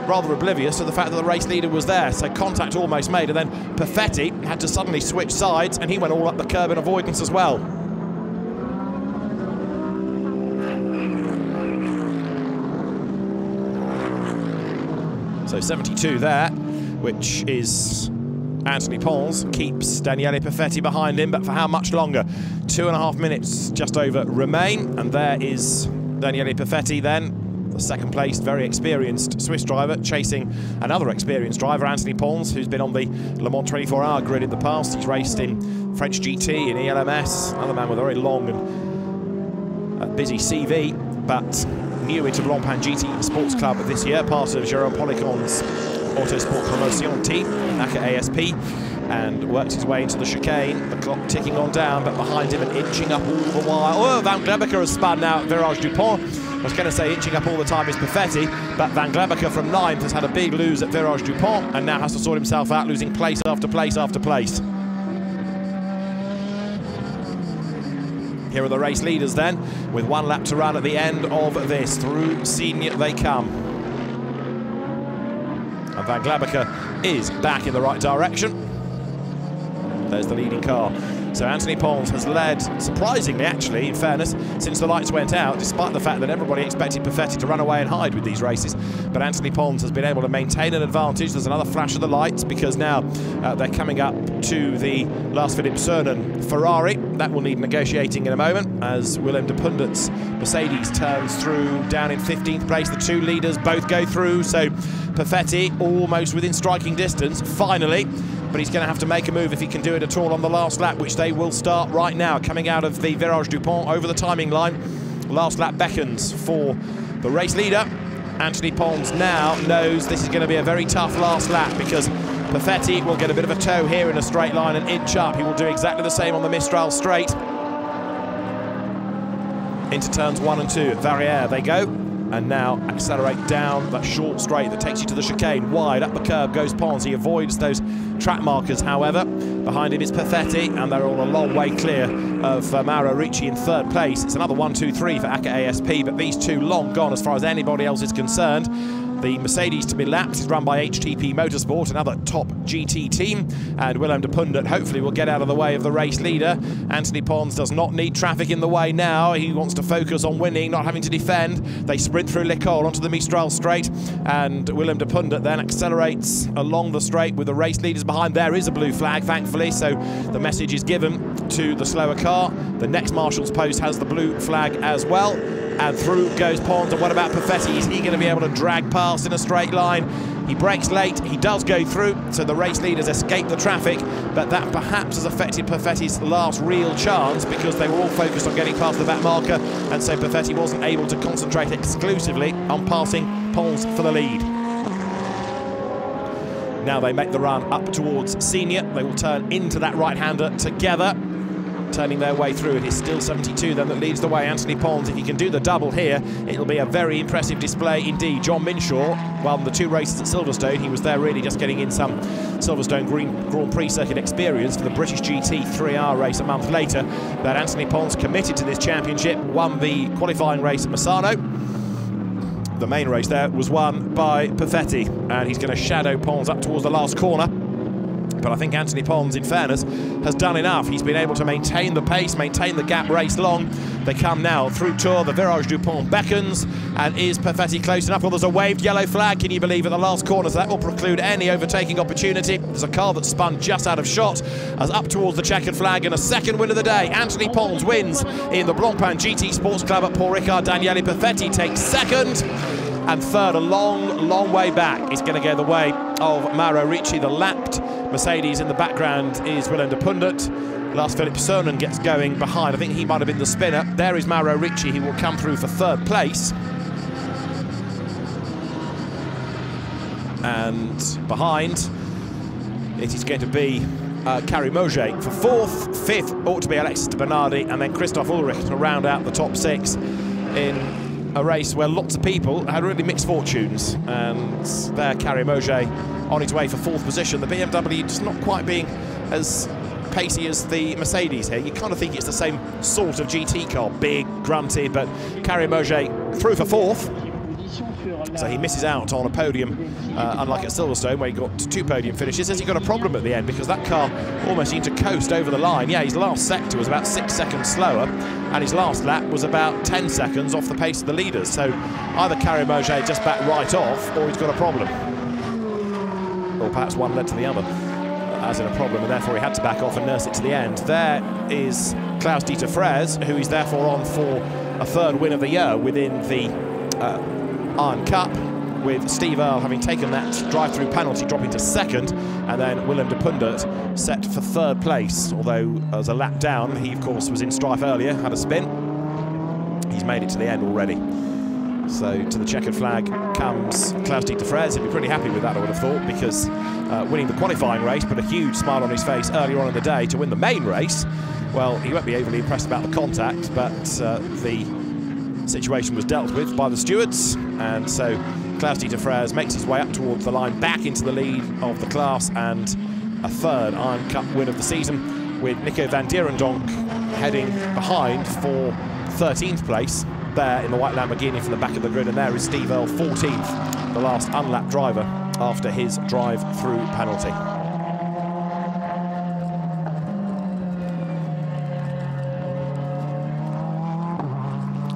rather oblivious to the fact that the race leader was there. So contact almost made, and then Perfetti had to suddenly switch sides, and he went all up the curb in avoidance as well. So 72 there, which is Anthony Pons, keeps Daniele Perfetti behind him, but for how much longer? 2.5 minutes just over remain, and there is Daniele Perfetti then, the second-placed, very experienced Swiss driver, chasing another experienced driver, Anthony Pons, who's been on the Le Mans 24-hour grid in the past. He's raced in French GT, in ELMS, another man with a very long and busy CV, but new into Blancpain GT Sports Club this year, part of Jérôme Policon's Autosport Promotion team, ACA ASP, and works his way into the chicane, the clock ticking on down, but behind him and inching up all the while. Oh, Van Glebaeke has spun now at Virage Dupont. I was going to say inching up all the time is Perfetti, but Van Glebaeke from 9th has had a big lose at Virage Dupont and now has to sort himself out, losing place after place after place. Here are the race leaders then, with 1 lap to run at the end of this. Through Signes they come. And Van Glebaeke is back in the right direction. There's the leading car. So Anthony Pons has led, surprisingly actually, in fairness, since the lights went out, despite the fact that everybody expected Perfetti to run away and hide with these races. But Anthony Pons has been able to maintain an advantage. There's another flash of the lights, because now they're coming up to the Lars Philipp Sonnen Ferrari. That will need negotiating in a moment, as Willem de Pundt's Mercedes turns through down in 15th place. The 2 leaders both go through, so Perfetti almost within striking distance, finally. But he's going to have to make a move if he can do it at all on the last lap, which they will start right now, coming out of the Virage Dupont over the timing line. Last lap beckons for the race leader. Anthony Pons now knows this is going to be a very tough last lap, because Perfetti will get a bit of a toe here in a straight line and inch up. He will do exactly the same on the Mistral straight. Into turns 1 and 2 at Verrières they go. And now accelerate down that short straight that takes you to the chicane. Wide up the curb goes Pons. He avoids those track markers, however. Behind him is Perfetti, and they're all a long way clear of Mauro Ricci in 3rd place. It's another 1-2-3 for ACA ASP, but these 2 long gone as far as anybody else is concerned. The Mercedes to be lapped is run by HTP Motorsport, another top GT team, and Willem de Pundert hopefully will get out of the way of the race leader. Anthony Pons does not need traffic in the way now. He wants to focus on winning, not having to defend. They sprint through L'École onto the Mistral straight, and Willem de Pundert then accelerates along the straight with the race leaders behind. There is a blue flag, thankfully, so the message is given to the slower car. The next marshal's post has the blue flag as well. And through goes Pons. And what about Perfetti? Is he going to be able to drag past in a straight line? He brakes late, he does go through, so the race leaders escape the traffic, but that perhaps has affected Perfetti's last real chance, because they were all focused on getting past the back marker, and so Perfetti wasn't able to concentrate exclusively on passing Pons for the lead. Now they make the run up towards Signes. They will turn into that right-hander together. turning their way through. It is still 72 then that leads the way. Anthony Pons, if he can do the double here, it'll be a very impressive display indeed. John Minshaw won the 2 races at Silverstone. He was there really just getting in some Silverstone Grand Prix circuit experience for the British GT 3R race a month later. But Anthony Pons committed to this championship, won the qualifying race at Misano. The main race there was won by Perfetti, and he's going to shadow Pons up towards the last corner. But I think Anthony Pons, in fairness, has done enough. He's been able to maintain the pace, maintain the gap race long. They come now through Tours, the Virage du Pont beckons, and is Perfetti close enough? Well, there's a waved yellow flag, can you believe, at the last corner, so that will preclude any overtaking opportunity. There's a car that spun just out of shot, as up towards the checkered flag, and a second win of the day. Anthony Pons wins in the Blancpain GT Sports Club at Paul Ricard. Daniele Perfetti takes second, and third, a long way back. It's going to go the way of Mauro Ricci, the lapped Mercedes. In the background is Willem de Pundert. Lars Philip Sonnen gets going behind. I think he might have been the spinner. There is Mauro Ricci. He will come through for 3rd place. And behind, it is going to be Carrie Moget for 4th. 5th ought to be Alexis de Bernardi, and then Christoph Ulrich to round out the top 6 in a race where lots of people had really mixed fortunes. And there, Carrie Moget on his way for 4th position. The BMW just not quite being as pacey as the Mercedes here. You kind of think it's the same sort of GT car, big, grunty, but Carrie Moget through for 4th. So he misses out on a podium, unlike at Silverstone, where he got 2 podium finishes. Has he got a problem at the end? Because that car almost seemed to coast over the line. Yeah, his last sector was about 6 seconds slower, and his last lap was about 10 seconds off the pace of the leaders. So either Carrie Moget just backed right off, or he's got a problem. Or perhaps one led to the other, as in a problem, and therefore he had to back off and nurse it to the end. There is Klaus-Dieter Frers, who is therefore on for a 3rd win of the year within the Iron Cup, with Steve Earle having taken that drive-through penalty, dropping to 2nd, and then Willem de Pundert set for 3rd place, although as a lap down, he of course was in strife earlier, had a spin. He's made it to the end already. So to the checkered flag comes Klaus-Dieter Frers. He'd be pretty happy with that, I would have thought, because winning the qualifying race, put a huge smile on his face earlier on in the day. To win the main race, well, he won't be overly impressed about the contact, but the situation was dealt with by the stewards, and so Klaus-Dieter Frers makes his way up towards the line, back into the lead of the class, and a 3rd Iron Cup win of the season, with Nico van Dierendonk heading behind for 13th place there in the white Lamborghini from the back of the grid. And there is Steve Earle, 14th, the last unlapped driver after his drive-through penalty.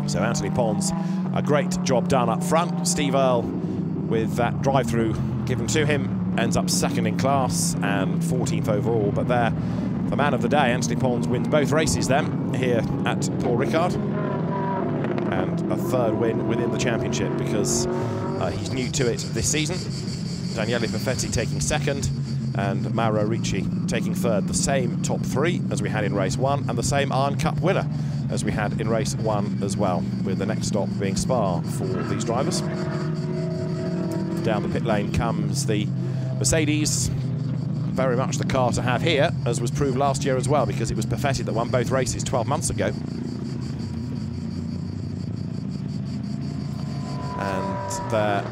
So Anthony Pons, a great job done up front. Steve Earle, with that drive-through given to him, ends up 2nd in class and 14th overall. But there, the man of the day, Anthony Pons, wins both races then here at Paul Ricard, and a 3rd win within the championship, because he's new to it this season. Daniele Perfetti taking 2nd, and Mauro Ricci taking 3rd. The same top 3 as we had in race 1, and the same Iron Cup winner as we had in race 1 as well, with the next stop being Spa for these drivers. Down the pit lane comes the Mercedes, very much the car to have here, as was proved last year as well, because it was Perfetti that won both races 12 months ago. And there,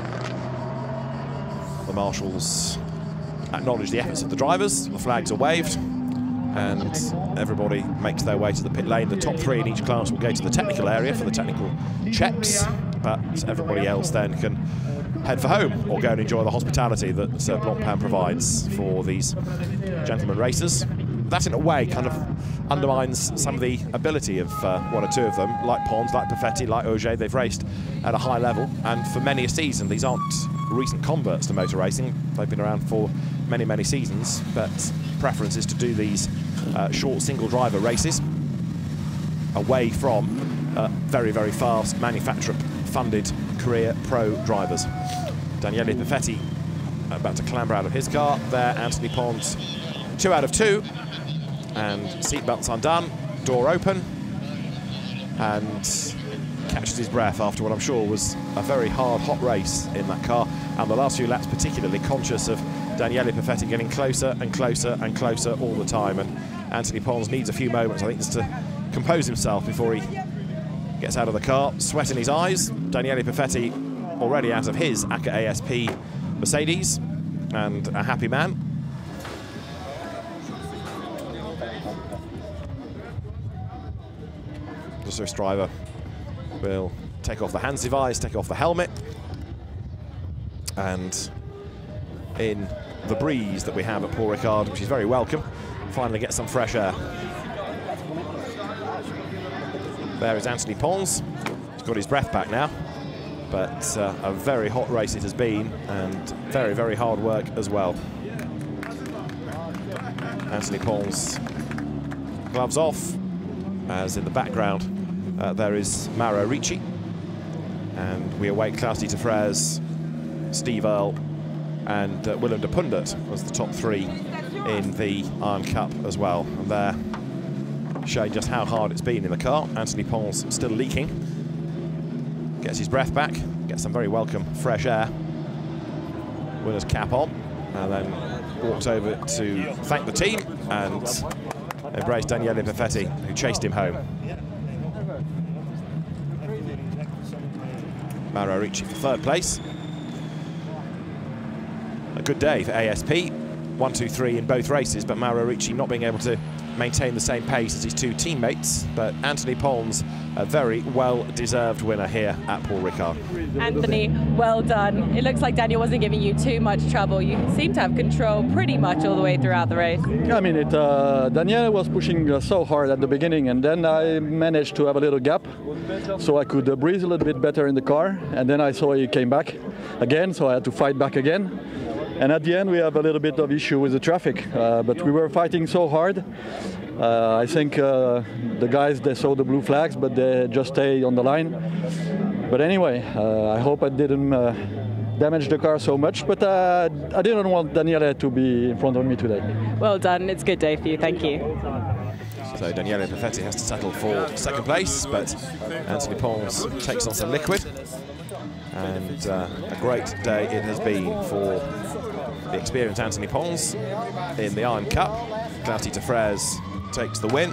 the marshals acknowledge the efforts of the drivers, the flags are waved, and everybody makes their way to the pit lane. The top 3 in each class will go to the technical area for the technical checks, but everybody else then can head for home or go and enjoy the hospitality that Blancpain provides for these gentlemen racers. That in a way kind of undermines some of the ability of 1 or 2 of them, like Pons, like Perfetti, like Auger. They've raced at a high level, and for many a season. These aren't recent converts to motor racing. They've been around for many, many seasons, but preference is to do these short single driver races away from very, very fast manufacturer funded career pro drivers. Daniele Perfetti about to clamber out of his car. There, Anthony Pons, 2 out of 2, and seatbelts undone, door open, and catches his breath after what I'm sure was a very hard, hot race in that car, and the last few laps particularly conscious of Daniele Perfetti getting closer and closer and closer all the time, and Anthony Pons needs a few moments, I think, just to compose himself before he gets out of the car. Sweat in his eyes. Daniele Perfetti already out of his ACA ASP Mercedes, and a happy man. The Swiss driver will take off the hands device, take off the helmet, and in the breeze that we have at Paul Ricard, which is very welcome, finally get some fresh air. There is Anthony Pons. He's got his breath back now, but a very hot race it has been, and very, very hard work as well. Anthony Pons, gloves off, as in the background there is Mauro Ricci, and we await Klaus-Dieter Frers, Steve Earle and Willem de Pundert as the top three in the Iron Cup as well. And there, showing just how hard it's been in the car. Anthony Pons still leaking. Gets his breath back, gets some very welcome fresh air. Winner's cap on, and then walks over to thank the team and embrace Daniele Perfetti, who chased him home. Mauro Ricci for third place. A good day for ASP. 1, 2, 3 in both races, but Mauro Ricci not being able to maintain the same pace as his two teammates. But Anthony Pons, a very well-deserved winner here at Paul Ricard. Anthony, well done. It looks like Daniel wasn't giving you too much trouble. You seem to have control pretty much all the way throughout the race. Yeah, I mean, Daniel was pushing so hard at the beginning, and then I managed to have a little gap, so I could breathe a little bit better in the car. And then I saw he came back again, so I had to fight back again. And at the end, we have a little bit of issue with the traffic, but we were fighting so hard. I think the guys, they saw the blue flags, but they just stayed on the line. But anyway, I hope I didn't damage the car so much, but I didn't want Daniele to be in front of me today. Well done. It's a good day for you. Thank you. So Daniele Perfetti has to settle for second place, but Anthony Pons takes on some liquid. And a great day it has been for the experienced Anthony Pons in the Iron Cup. Klaus-Dieter Frers takes the win,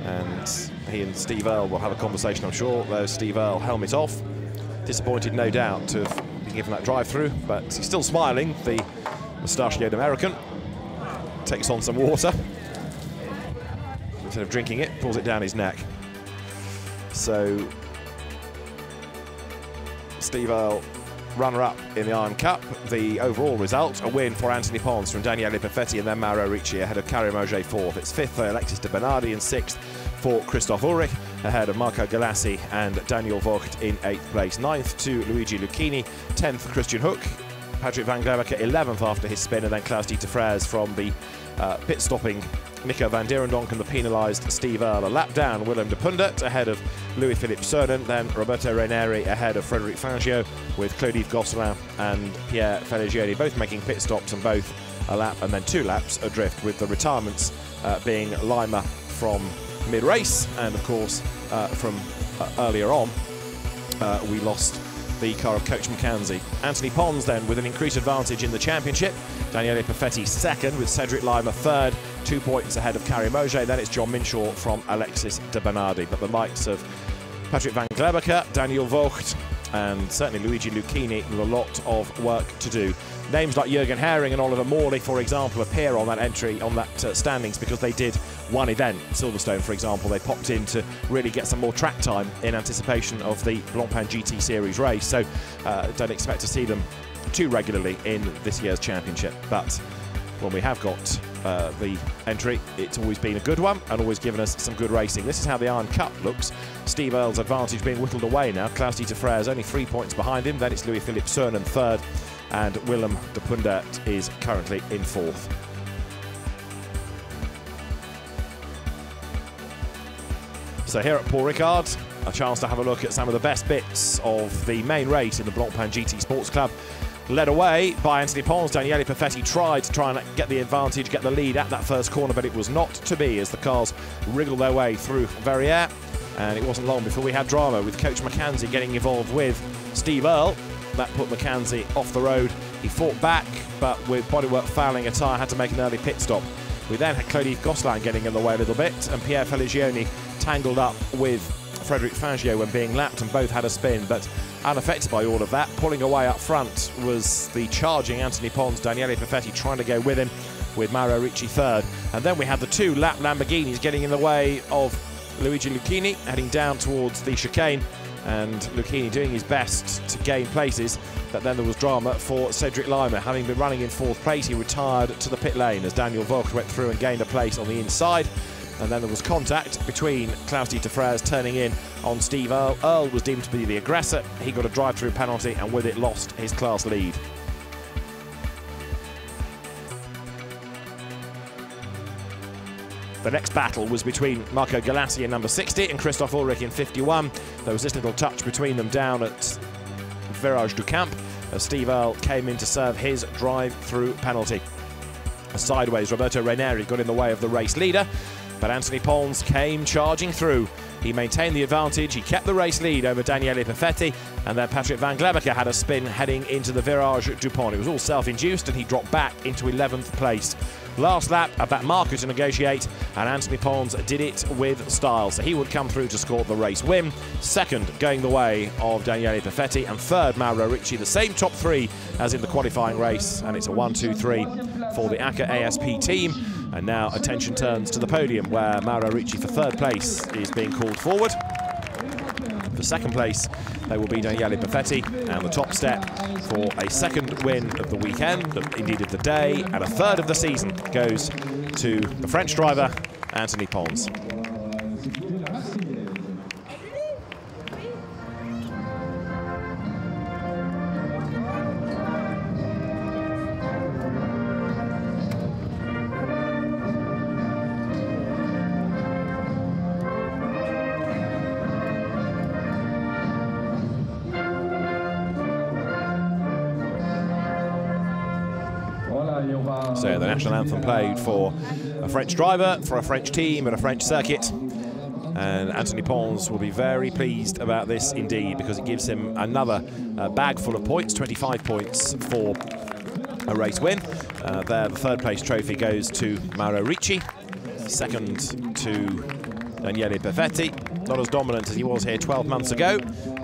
and he and Steve Earle will have a conversation, I'm sure. There's Steve Earle, helmet off. Disappointed, no doubt, to have been given that drive-through, but he's still smiling, the mustachioed American. Takes on some water. Instead of drinking it, pulls it down his neck. So Steve Earle, runner-up in the Iron Cup. The overall result, a win for Anthony Pons from Daniele Perfetti and then Mauro Ricci ahead of Karim Auger fourth. It's fifth for Alexis de Bernardi and sixth for Christoph Ulrich ahead of Marco Galassi and Daniel Vogt in eighth place. Ninth to Luigi Lucchini, 10th Christian Hook. Patrick van Gleberke 11th after his spin, and then Klaus-Dieter Frers from the pit-stopping Nico van Dierendonk and the penalised Steve Earle. A lap down, Willem de Pundert ahead of Louis-Philippe Cernan, then Roberto Ranieri ahead of Frédéric Fangio, with Claude-Yves Gosselin and Pierre Feligieri both making pit stops and both a lap and then 2 laps adrift, with the retirements being Lima from mid-race, and of course from earlier on we lost the car of Coach Mackenzie. Anthony Pons then with an increased advantage in the championship. Daniele Perfetti second, with Cedric Lima third, 2 points ahead of Karim Auger. Then it's John Minshaw from Alexis de Bernardi. But the likes of Patrick van Gleberke, Daniel Vogt, and certainly Luigi Lucchini with a lot of work to do. Names like Jürgen Hering and Oliver Morley, for example, appear on that entry, on that standings, because they did one event, Silverstone, for example. They popped in to really get some more track time in anticipation of the Blancpain GT Series race. So don't expect to see them too regularly in this year's championship. But when we have got the entry, it's always been a good one and always given us some good racing. This is how the Iron Cup looks. Steve Earle's advantage being whittled away now. Klaus-Dieter Frers only 3 points behind him. Then it's Louis-Philippe Cernan third, and Willem de Pundert is currently in fourth. So here at Paul Ricard, a chance to have a look at some of the best bits of the main race in the Blancpain GT Sports Club. Led away by Anthony Pons. Daniele Perfetti tried to try and get the advantage, get the lead at that first corner, but it was not to be as the cars wriggled their way through Verrières. And it wasn't long before we had drama with Coach Mackenzie getting involved with Steve Earle. That put Mackenzie off the road He fought back, but with bodywork fouling a tyre, had to make an early pit stop. We then had Claude-Yves Gosselin getting in the way a little bit, and Pierre Feligioni tangled up with Frédéric Fangio when being lapped, and both had a spin, but unaffected by all of that. Pulling away up front was the charging Anthony Pons, Daniele Perfetti trying to go with him, with Mauro Ricci third. And then we had the two lap Lamborghinis getting in the way of Luigi Lucchini, heading down towards the chicane, and Lucchini doing his best to gain places. But then there was drama for Cedric Lima. Having been running in fourth place, he retired to the pit lane as Daniel Volk went through and gained a place on the inside. And then there was contact between Klaus-Dieter Freres turning in on Steve Earle. Earle was deemed to be the aggressor. He got a drive-through penalty and with it lost his class lead. The next battle was between Marco Galassi in number 60 and Christophe Ulrich in 51. There was this little touch between them down at Virage du Camp as Steve Earle came in to serve his drive-through penalty. Sideways, Roberto Ranieri got in the way of the race leader, but Anthony Pons came charging through. He maintained the advantage, he kept the race lead over Daniele Perfetti, and then Patrick Van Glebacker had a spin heading into the Virage du Pont. It was all self-induced and he dropped back into 11th place. Last lap, a back marker to negotiate, and Anthony Pons did it with style, so he would come through to score the race win. Second, going the way of Daniele Perfetti, and third, Mauro Ricci. The same top three as in the qualifying race, and it's a 1-2-3 for the ACA ASP team. And now attention turns to the podium, where Mauro Ricci for third place is being called forward. For second place, they will be Daniele Perfetti, and the top step for a second win of the weekend, indeed of the day, and a third of the season goes to the French driver, Anthony Pons. So the national anthem played for a French driver, for a French team at a French circuit. And Anthony Pons will be very pleased about this indeed, because it gives him another bag full of points, 25 points for a race win. There, the third place trophy goes to Mauro Ricci, second to Daniele Perfetti. Not as dominant as he was here 12 months ago,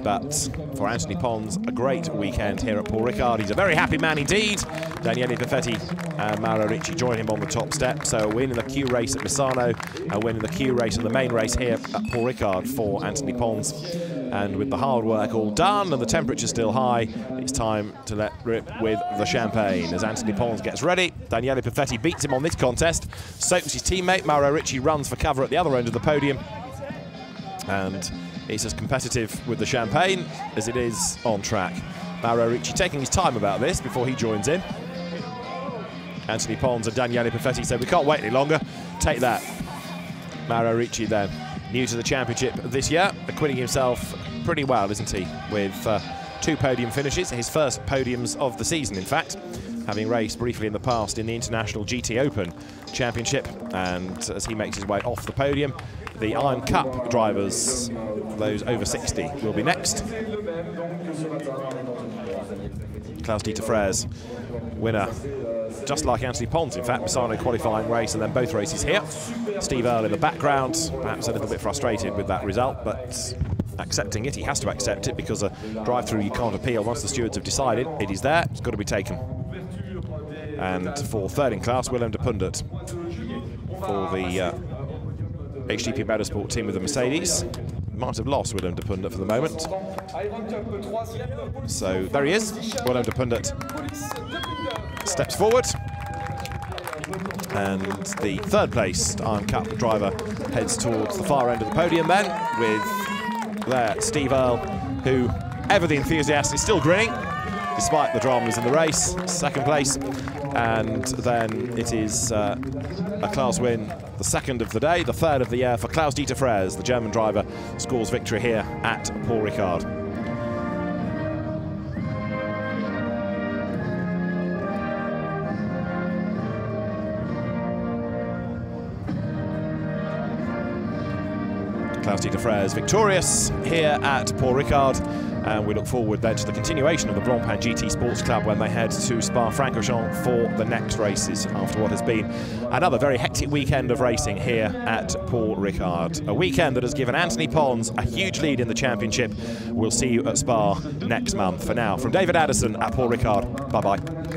but for Anthony Pons, a great weekend here at Paul Ricard. He's a very happy man indeed. Daniele Perfetti and Mauro Ricci join him on the top step. So a win in the Q race at Misano, a win in the Q race in the main race here at Paul Ricard for Anthony Pons. And with the hard work all done and the temperature still high, it's time to let rip with the champagne. As Anthony Pons gets ready, Daniele Perfetti beats him on this contest, soaks his teammate. Mauro Ricci runs for cover at the other end of the podium. And it's as competitive with the champagne as it is on track. Mauro Ricci taking his time about this before he joins in. Anthony Pons and Daniele Perfetti said, we can't wait any longer, take that. Mauro Ricci then, new to the championship this year, acquitting himself pretty well, isn't he? With 2 podium finishes, his first podiums of the season, in fact, having raced briefly in the past in the International GT Open Championship. And as he makes his way off the podium, the Iron Cup drivers, those over 60, will be next. Klaus-Dieter Freres, winner, just like Anthony Pons, in fact, Misano qualifying race, and then both races here. Steve Earle in the background, perhaps a little bit frustrated with that result, but accepting it. He has to accept it, because a drive-through you can't appeal once the stewards have decided. It is there, it's got to be taken. And for third in class, Willem de Pundert for the HTP Motorsport team with the Mercedes. Might have lost Willem de Pundert for the moment. So there he is. Willem de Pundert steps forward. And the third placed Iron Cup driver heads towards the far end of the podium then, with there Steve Earle, who, ever the enthusiast, is still grinning despite the dramas in the race, second place. And then it is a class win, the second of the day, the third of the year for Klaus-Dieter Freres. The German driver scores victory here at Paul Ricard. Klaus-Dieter Freres victorious here at Paul Ricard. And we look forward then to the continuation of the Blancpain GT Sports Club when they head to Spa-Francorchamps for the next races after what has been another very hectic weekend of racing here at Paul Ricard. A weekend that has given Anthony Pons a huge lead in the championship. We'll see you at Spa next month. For now, from David Addison at Paul Ricard, bye-bye.